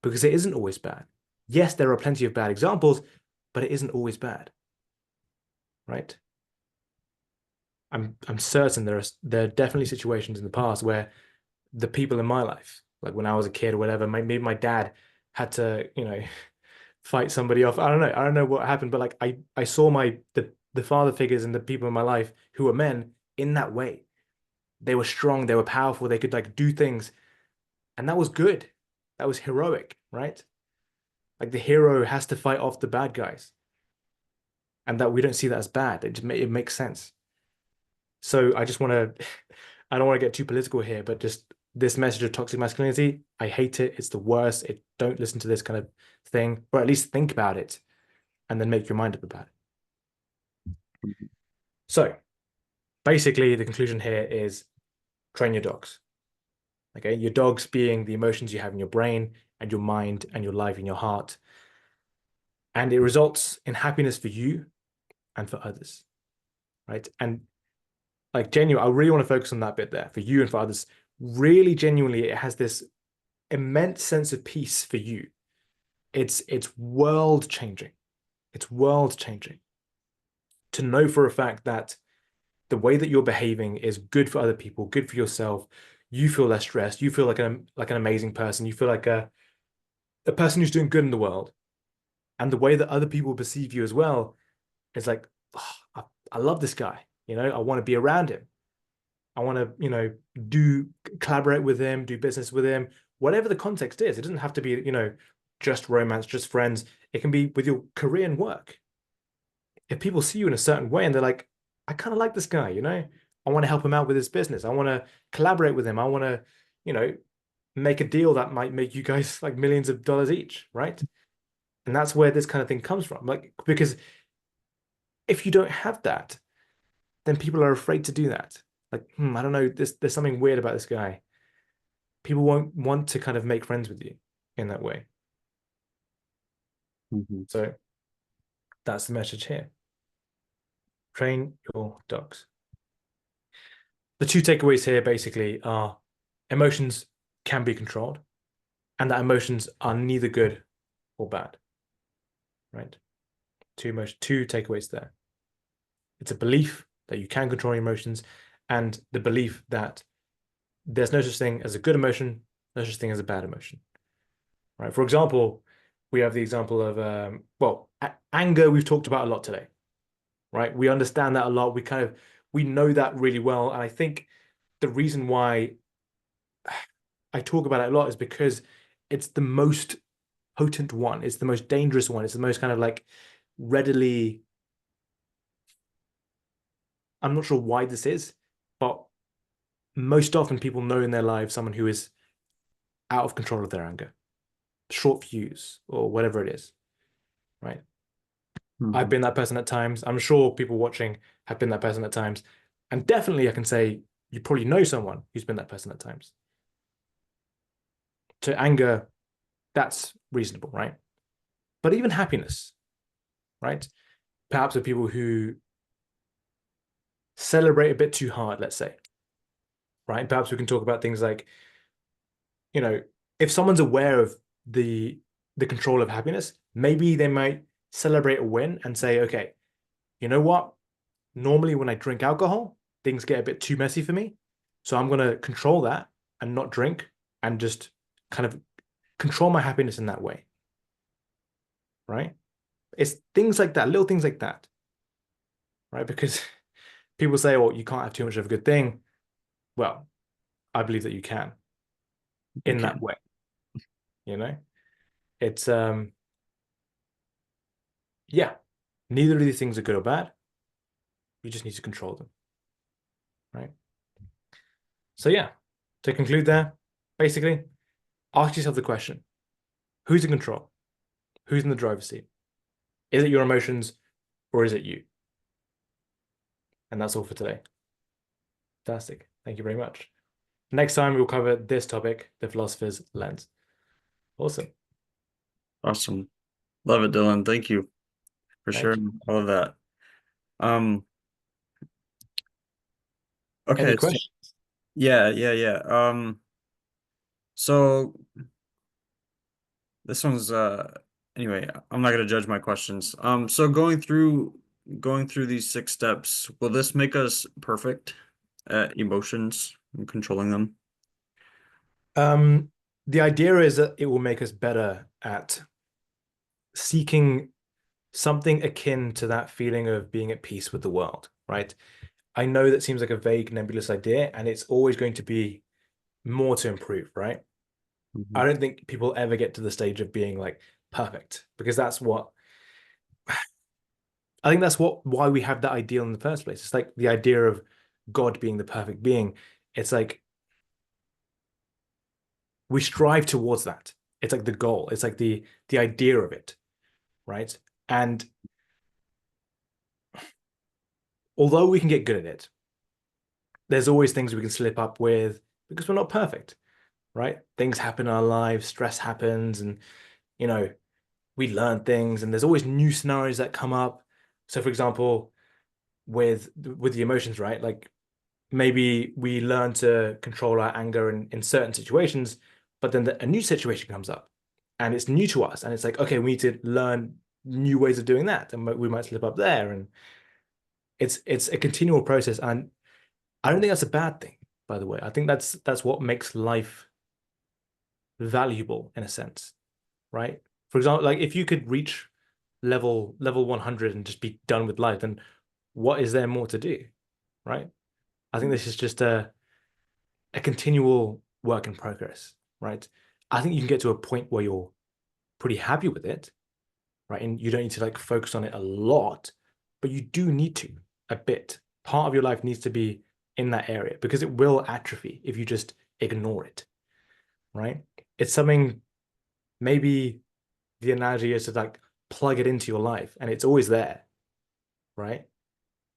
Because it isn't always bad. Yes, there are plenty of bad examples, but it isn't always bad, right? I'm certain there are definitely situations in the past where the people in my life, like when I was a kid or whatever, maybe my dad had to, fight somebody off. I don't know what happened, but like I saw the father figures and the people in my life who were men in that way. They were strong, they were powerful, they could like do things, and that was good. That was heroic, right? Like the hero has to fight off the bad guys, and that we don't see that as bad. It makes sense. So I just want to, I don't want to get too political here, but just this message of toxic masculinity, I hate it. It's the worst. Don't listen to this kind of thing, or at least think about it and then make your mind up about it. So basically, the conclusion here is train your dogs. Okay, your dogs being the emotions you have in your brain and your mind and your life in your heart. And it results in happiness for you and for others, right? And like genuine, I really want to focus on that bit there for you and for others. Really genuinely, it has this immense sense of peace for you. It's world changing. It's world changing to know for a fact that the way that you're behaving is good for other people, good for yourself. You feel less stressed. You feel like an amazing person. You feel like a person who's doing good in the world. And the way that other people perceive you as well is like, oh, I love this guy. I want to be around him. I want to, do collaborate with him, do business with him, whatever the context is. It doesn't have to be, just romance, just friends. It can be with your career and work. If people see you in a certain way and they're like, I kind of like this guy, I want to help him out with his business. I want to collaborate with him. I want to, you know, make a deal that might make you guys like millions of dollars each, right? And that's where this kind of thing comes from. Like, because if you don't have that, then people are afraid to do that. Like, I don't know, there's something weird about this guy. People won't want to kind of make friends with you in that way. Mhm. So that's the message here. Train your dogs. The two takeaways here basically are emotions can be controlled. and that emotions are neither good or bad, right? Two takeaways there. It's a belief that you can control your emotions, and the belief that there's no such thing as a good emotion, no such thing as a bad emotion, right? For example, we have the example of well, anger we've talked about a lot today, right? We understand that a lot. We know that really well, and I think the reason why I talk about it a lot is because it's the most potent one. It's the most dangerous one. It's the most kind of like readily. I'm not sure why this is, but most often people know in their lives someone who is out of control of their anger, short fuse, or whatever it is, right? I've Mhm. been that person at times. I'm sure people watching have been that person at times. And definitely I can say you probably know someone who's been that person at times. To anger, that's reasonable, right? But even happiness, right? Perhaps with people who celebrate a bit too hard, let's say, right? Perhaps we can talk about things like, you know, if someone's aware of the the control of happiness, maybe they might celebrate a win and say, okay, you know what? Normally when I drink alcohol, things get a bit too messy for me. So I'm gonna control that and not drink and just kind of control my happiness in that way, right? It's things like that, little things like that, right? Because people say, well, you can't have too much of a good thing. Well, I believe that you can You in that can. way, you know? It's yeah, neither of these things are good or bad. You just need to control them, right? So yeah, to conclude there, basically, ask yourself the question, who's in control? Who's in the driver's seat? Is it your emotions or is it you? And that's all for today. Fantastic. Thank you very much. Next time we'll cover this topic, the philosopher's lens. Awesome. Awesome. Love it, Dylan. Thank you for Thank you. sharing all of that. Um, Any okay, so questions? yeah. So this one's anyway, I'm not gonna judge my questions. So going through these 6 steps, will this make us perfect at emotions and controlling them? Um, the idea is that it will make us better at seeking something akin to that feeling of being at peace with the world, right? I know that seems like a vague, nebulous idea, and it's always going to be more to improve, right? I Mhm. don't think people ever get to the stage of being like perfect because that's what I think that's what why we have that ideal in the first place. It's like the idea of God being the perfect being. It's like we strive towards that. It's like the goal. It's like the idea of it, right? And although we can get good at it, there's always things we can slip up with because we're not perfect, right? Things happen in our lives, stress happens, and you know, we learn things, and there's always new scenarios that come up. So, for example, with the emotions, right? Like maybe we learn to control our anger in certain situations, but then a new situation comes up and it's new to us. And it's like, okay, we need to learn new ways of doing that. And we might slip up there. And it's a continual process. And I don't think that's a bad thing, by the way. I think that's what makes life valuable in a sense, right? For example, like if you could reach level 100 and just be done with life, then what is there more to do, right? I think this is just a continual work in progress, right? I think you can get to a point where you're pretty happy with it, right? And you don't need to like focus on it a lot, but you do need to a bit. Part of your life needs to be in that area because it will atrophy if you just ignore it, right? It's something maybe the analogy is to like plug it into your life and it's always there, right?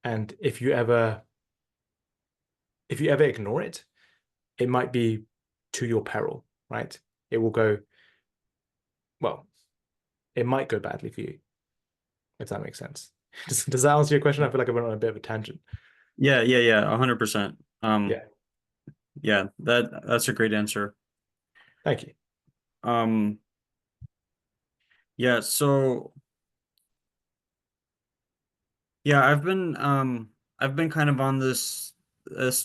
And if you ever ignore it, it might be to your peril, right? It will go, well, it might go badly for you, if that makes sense. Does that answer your question? I feel like I went on a bit of a tangent. Yeah, 100%. Yeah, Yeah, that's a great answer. thank you. Um, yeah, so yeah, I've been kind of on this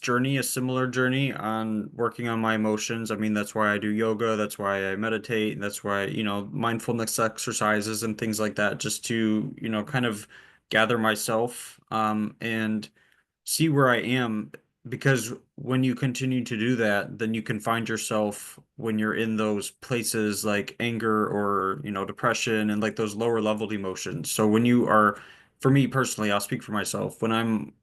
journey, a similar journey on working on my emotions. I mean, that's why I do yoga, that's why I meditate, that's why, mindfulness exercises and things like that, just to, kind of gather myself and see where I am, because when you continue to do that, then you can find yourself when you're in those places like anger or, depression and like those lower leveled emotions. So when you are, for me personally, I'll speak for myself, when I'm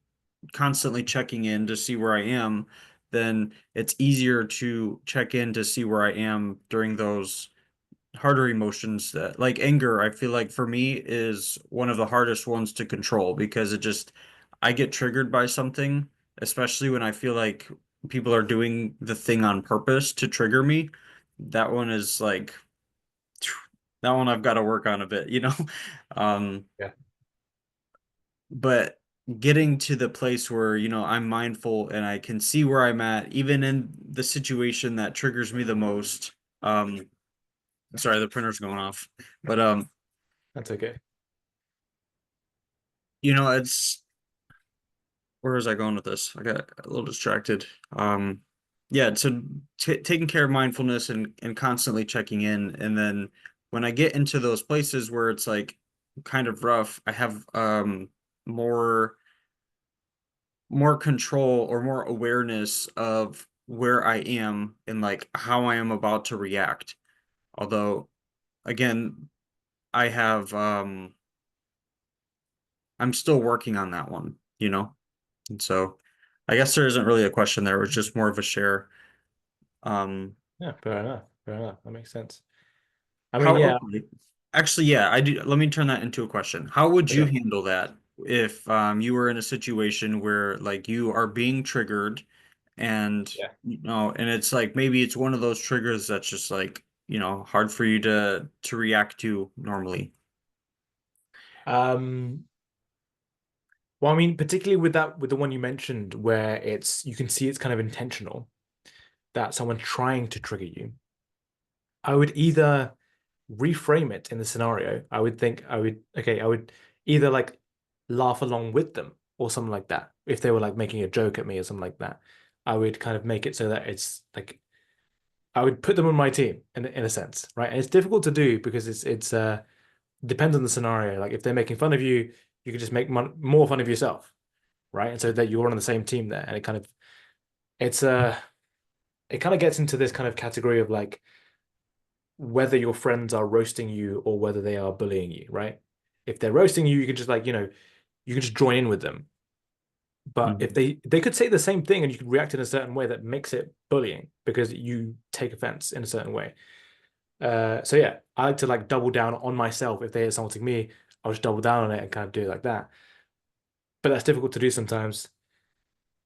constantly checking in to see where I am, then it's easier to check in to see where I am during those harder emotions that like anger, I feel like for me is one of the hardest ones to control because I get triggered by something, especially when I feel like people are doing the thing on purpose to trigger me. That one is like that one I've got to work on a bit. Um, Yeah. but getting to the place where, I'm mindful and I can see where I'm at, even in the situation that triggers me the most. Um, sorry, the printer's going off. But That's okay. it's where was I going with this? I got a little distracted. Um, yeah, so t taking care of mindfulness and constantly checking in, and then when I get into those places where it's like kind of rough, I have more more control or more awareness of where I am and like how I am about to react. Although again, I have I'm still working on that one. And so I guess there isn't really a question there. It was just more of a share. Um, Yeah, fair enough. Fair enough. That makes sense. I mean, how, yeah, okay. Actually, yeah, I do. Let me turn that into a question. How would you okay. handle that if you were in a situation where like you are being triggered and Yeah. and it's like maybe it's one of those triggers that's just like, hard for you to react to normally. Um, well, I mean, particularly with with the one you mentioned, where you can see it's kind of intentional that someone's trying to trigger you. I would either reframe it in the scenario. I would either like laugh along with them or something like that. If they were like making a joke at me or something like that, I would kind of make it so that it's like I would put them on my team in a sense, right? And it's difficult to do because it's depends on the scenario. Like if they're making fun of you, you could just make more fun of yourself, right? And so that you're on the same team there, and it's it kind of gets into this kind of category of like whether your friends are roasting you or whether they are bullying you, right? If they're roasting you, you can just like, you can just join in with them. But if Mhm. they could say the same thing and you could react in a certain way that makes it bullying because you take offense in a certain way. So yeah, I like to like double down on myself. If they're insulting me, I'll just double down on it and kind of do it like that. But that's difficult to do sometimes.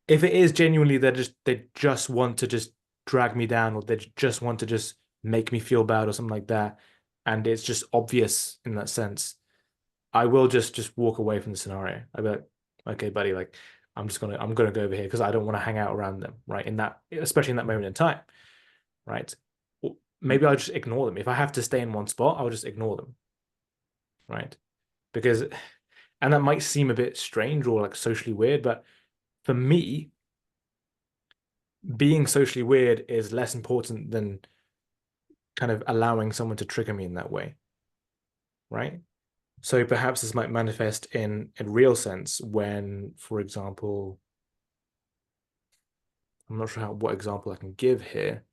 If it is genuinely they just want to just drag me down or they just want to just make me feel bad or something like that, and it's just obvious in that sense, I will just walk away from the scenario. I'll be like, okay, buddy, like I'm gonna go over here because I don't want to hang out around them, right? In that, especially in that moment in time, right? Maybe I'll just ignore them. If I have to stay in one spot, I'll just ignore them, right? Because, and that might seem a bit strange or like socially weird, but for me, being socially weird is less important than kind of allowing someone to trigger me in that way, right? So perhaps this might manifest in a real sense when, for example, I'm not sure what example I can give here,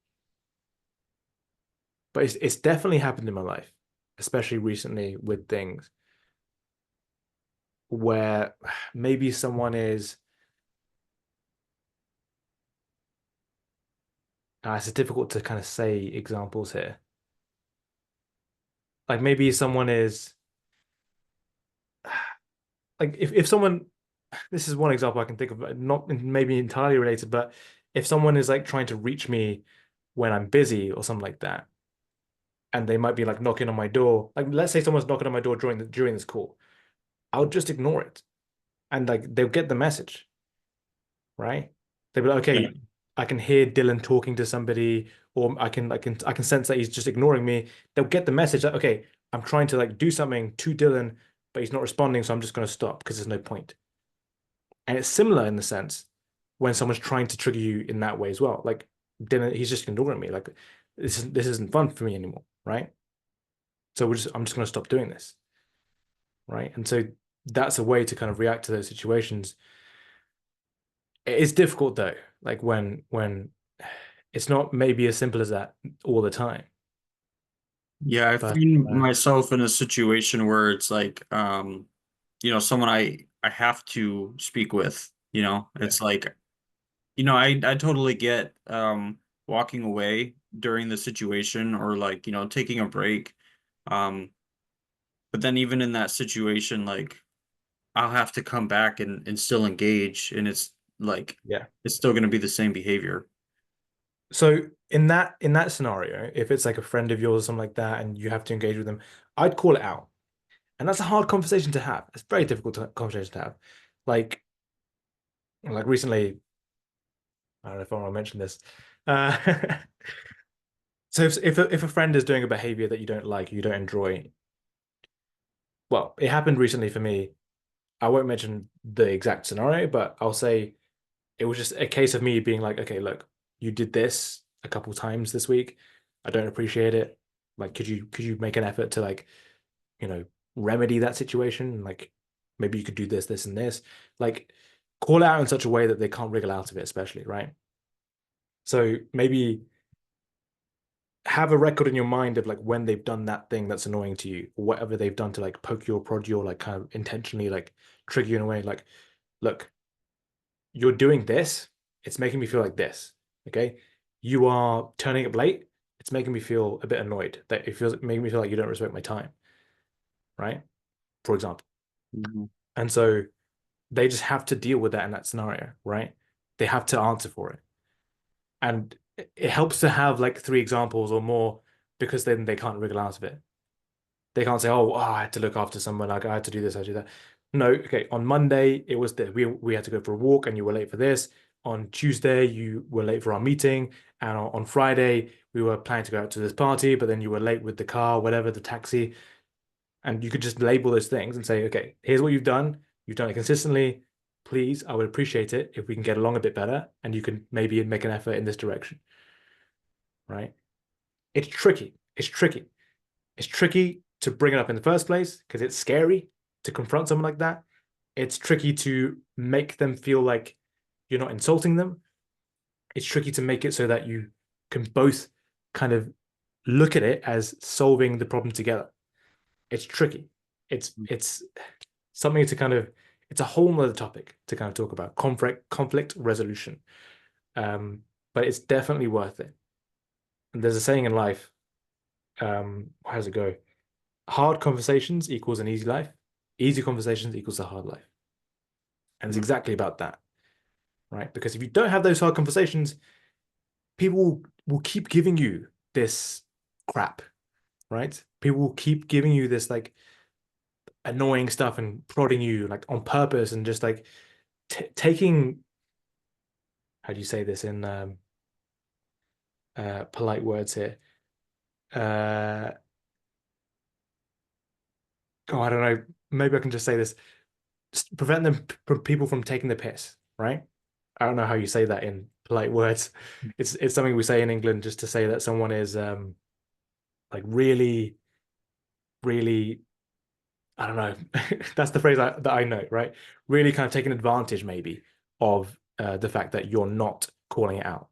but it's definitely happened in my life, especially recently with things where maybe someone is, it's difficult to kind of say examples here. Like maybe someone is, like if someone, this is one example I can think of, not maybe entirely related, but if someone is like trying to reach me when I'm busy or something like that, and they might be like knocking on my door, like let's say someone's knocking on my door during this call, I'll just ignore it, and like they'll get the message, right? They'll be like, Yeah. okay, I can hear Dylan talking to somebody, or I can sense that he's just ignoring me. They'll get the message that okay, I'm trying to like do something to Dylan, but he's not responding, so I'm just going to stop because there's no point. And it's similar in the sense when someone's trying to trigger you in that way as well. Like Dylan, he's just ignoring me. Like this isn't fun for me anymore, right? So I'm just going to stop doing this, right? And so that's a way to kind of react to those situations. It is difficult though, like when it's not maybe as simple as that all the time. Yeah, I But find myself in a situation where it's like, someone I have to speak with, yeah, it's like, I totally get walking away during the situation or like, taking a break. Um, but then even in that situation, like I'll have to come back and still engage, and it's like yeah. it's still going to be the same behavior. So in that scenario, if it's like a friend of yours or something like that, and you have to engage with them, I'd call it out, and that's a hard conversation to have. It's a very difficult conversation to have. Like like recently, I don't know if I want to mention this. Uh, so if a friend is doing a behavior that you don't like, you don't enjoy, well, it happened recently for me. I won't mention the exact scenario, but I'll say it was just a case of me being like, okay, look, you did this a couple times this week. I don't appreciate it. Like, could you make an effort to like, you know, remedy that situation? Like, maybe you could do this, this, and this. Like, call it out in such a way that they can't wriggle out of it, especially, right? So maybe have a record in your mind of like when they've done that thing that's annoying to you, or whatever they've done to like poke you or prod you or like kind of intentionally like trigger you in a way. Like, look, you're doing this, it's making me feel like this. Okay. You are turning up late. It's making me feel a bit annoyed that it feels making me feel like you don't respect my time, right? For example. Mhm. And so they just have to deal with that in that scenario, right? They have to answer for it. And it helps to have like three examples or more because then they can't wriggle out of it. They can't say, oh, I had to look after someone, like I had to do this, I had to do that. No, okay. On Monday, it was that we had to go for a walk and you were late for this. On Tuesday, you were late for our meeting. And on Friday, we were planning to go out to this party, but then you were late with the car, whatever, the taxi. And you could just label those things and say, okay, here's what you've done. You've done it consistently. Please, I would appreciate it if we can get along a bit better and you can maybe make an effort in this direction, right? It's tricky. It's tricky. It's tricky to bring it up in the first place because it's scary to confront someone like that. It's tricky to make them feel like you're not insulting them. It's tricky to make it so that you can both kind of look at it as solving the problem together. It's tricky. It's something to kind of it's a whole nother topic to kind of talk about conflict resolution. But it's definitely worth it. And there's a saying in life, how does it go? Hard conversations equals an easy life. Easy conversations equals a hard life. And it's Mhm. exactly about that, right? Because if you don't have those hard conversations, people will keep giving you this crap, right? People will keep giving you this like annoying stuff and prodding you like on purpose and just like taking, how do you say this in polite words here? Uh, oh, I don't know. Maybe I can just say this. Just prevent them from people from taking the piss, right? I don't know how you say that in polite words. It's something we say in England just to say that someone is like really, really, I don't know. That's the phrase that I know, right? Really kind of taking advantage maybe of the fact that you're not calling it out,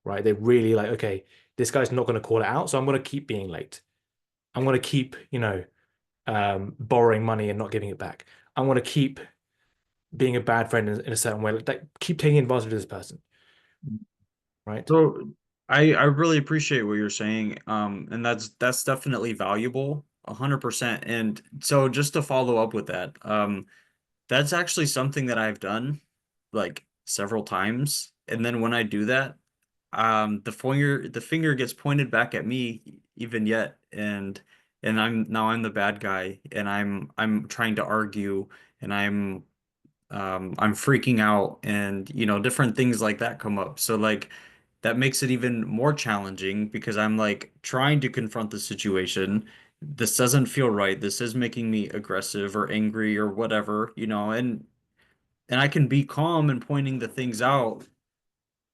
right? They're really like, okay, this guy's not going to call it out, so I'm going to keep being late. I'm going to keep, borrowing money and not giving it back. I'm going to keep being a bad friend in a certain way. Like keep taking advantage of this person, right? So I really appreciate what you're saying. And that's definitely valuable, 100%. And so just to follow up with that, that's actually something that I've done like several times. And then when I do that, the finger gets pointed back at me even yet, and I'm the bad guy, and I'm trying to argue, and I'm I'm freaking out and different things like that come up. So like that makes it even more challenging because I'm like trying to confront the situation. This doesn't feel right. This is making me aggressive or angry or whatever, and I can be calm and pointing the things out.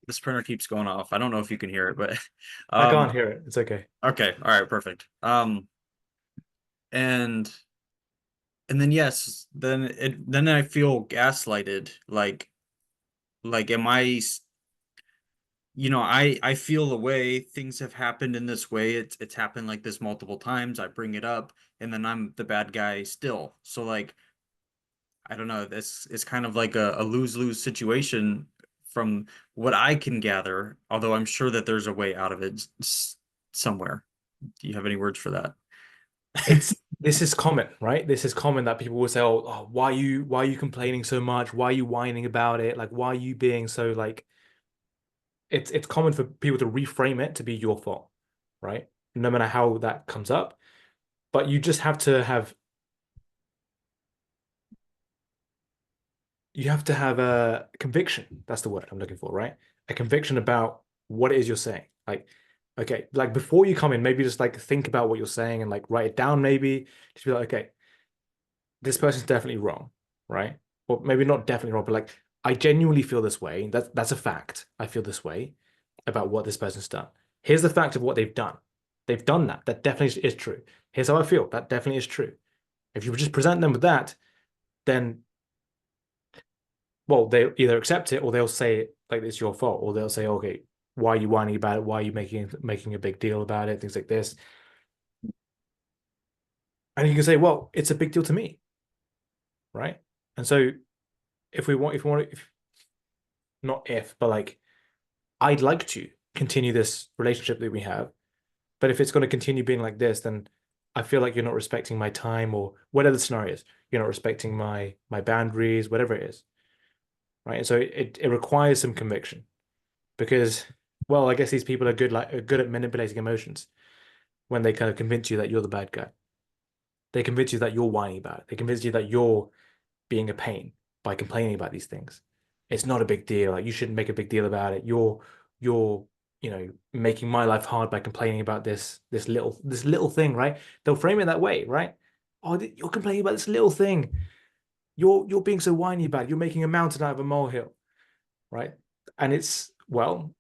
This printer keeps going off. I don't know if you can hear it, but I can't um hear it. It's okay. okay, all right, perfect. And then yes, then I feel gaslighted. Like am I I feel the way things have happened in this way. It's happened like this multiple times. I bring it up and then I'm the bad guy still. So like I don't know, this is kind of like a lose-lose situation from what I can gather, although I'm sure that there's a way out of it somewhere. Do you have any words for that? It's this is common, right? This is common that people will say, oh, why are you complaining so much? Why are you whining about it? Like, why are you being so like it's common for people to reframe it to be your fault, right? No matter how that comes up. But you have to have a conviction. That's the word I'm looking for, right? A conviction about what it is you're saying. Like, okay, like before you come in, maybe just like think about what you're saying and like write it down, maybe. Just be like, okay, this person's definitely wrong, right? Or maybe not definitely wrong, but like I genuinely feel this way. That's a fact. I feel this way about what this person's done. Here's the fact of what they've done. They've done that. That definitely is true. Here's how I feel. That definitely is true. If you just present them with that, then well, they either accept it or they'll say like it's your fault, or they'll say, okay, why are you whining about it? Why are you making a big deal about it? Things like this. And you can say, well, it's a big deal to me, right? And so if we want, if not if, but like I'd like to continue this relationship that we have, but if it's going to continue being like this, then I feel like you're not respecting my time or whatever the scenario is. You're not respecting my boundaries, whatever it is, right? And so it requires some conviction because, well, I guess these people are good at manipulating emotions when they kind of convince you that you're the bad guy. They convince you that you're whining about it. They convince you that you're being a pain by complaining about these things. It's not a big deal. Like you shouldn't make a big deal about it. You're making my life hard by complaining about this little thing, right? They'll frame it that way, right? Oh, you're complaining about this little thing. You're being so whiny about it. You're making a mountain out of a molehill, right? And it's well,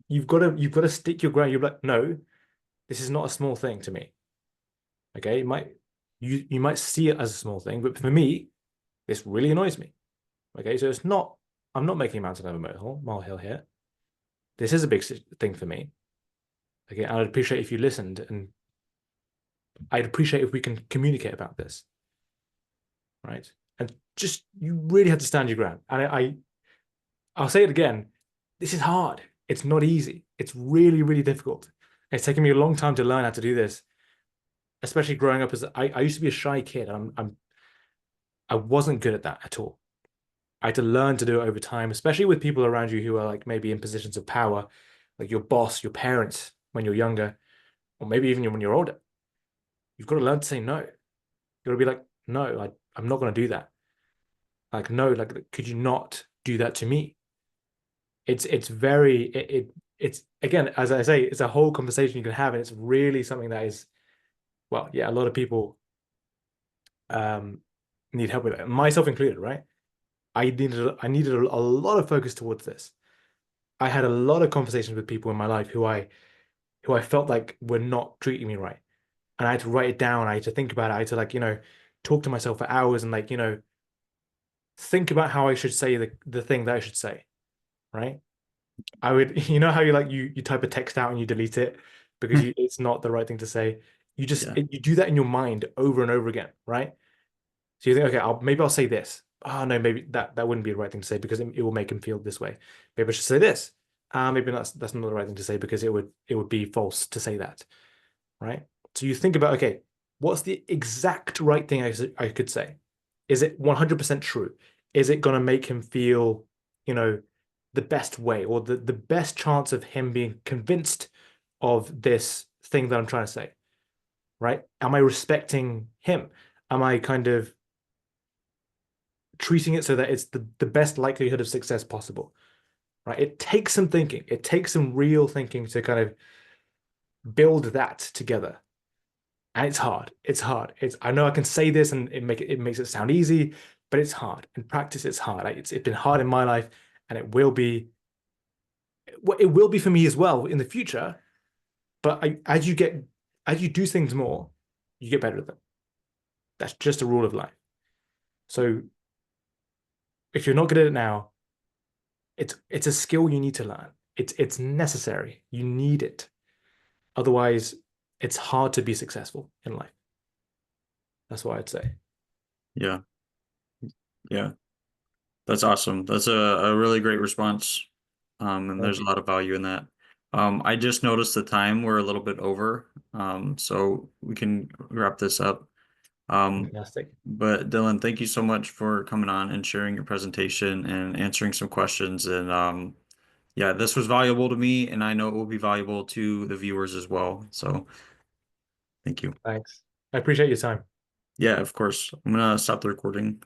you've got to stick your ground. You're like, no, this is not a small thing to me. Okay, you might see it as a small thing, but for me, this really annoys me. Okay, so it's not. I'm not making a mountain out of a molehill here. This is a big thing for me. Okay, and I'd appreciate if you listened, and I'd appreciate if we can communicate about this, right? And just you really have to stand your ground. And I'll say it again. This is hard. It's not easy. It's really, really difficult. It's taken me a long time to learn how to do this, especially growing up as I used to be a shy kid. I wasn't good at that at all. I had to learn to do it over time, especially with people around you who are like maybe in positions of power, like your boss, your parents when you're younger, or maybe even when you're older. You've got to learn to say no. You've got to be like, no, I'm not going to do that. Like, no, like, could you not do that to me? It's very it's again, as I say, it's a whole conversation you can have, and it's really something that is well, yeah, a lot of people um need help with it, myself included, right? I needed a lot of focus towards this. I had a lot of conversations with people in my life who I felt like were not treating me right. And I had to write it down. I had to think about it. I had to like, talk to myself for hours and like, think about how I should say the thing that I should say, right? I would, you know how you type a text out and you delete it because it's not the right thing to say. Yeah. You do that in your mind over and over again, right? So you think, okay, maybe I'll say this. Oh no, maybe that wouldn't be the right thing to say because it will make him feel this way. Maybe I should say this. Maybe that's not the right thing to say because it would be false to say that, right? So you think about, okay, what's the exact right thing I could say? Is it 100% true? Is it going to make him feel, you know, the best way or the best chance of him being convinced of this thing that I'm trying to say, right? Am I respecting him? Am I kind of treating it so that it's the best likelihood of success possible, right? It takes some thinking. It takes some real thinking to kind of build that together. And it's hard. It's hard. It's I know I can say this and it makes it sound easy, but it's hard. In practice, it's hard. Like, it's been hard in my life, and it will be for me as well in the future. But as you do things more, you get better at them. That's just a rule of life. So if you're not good at it now, it's a skill you need to learn. It's necessary. You need it. Otherwise, it's hard to be successful in life. That's what I'd say. Yeah. Yeah. That's awesome. That's a really great response. And Thank there's a you. lot of value in that. I just noticed the time we're a little bit over. So we can wrap this up. Um, Fantastic. but Dylan, thank you so much for coming on and sharing your presentation and answering some questions. And yeah, this was valuable to me, and I know it will be valuable to the viewers as well. So thank you. Thanks. I appreciate your time. Yeah, of course. I'm gonna stop the recording.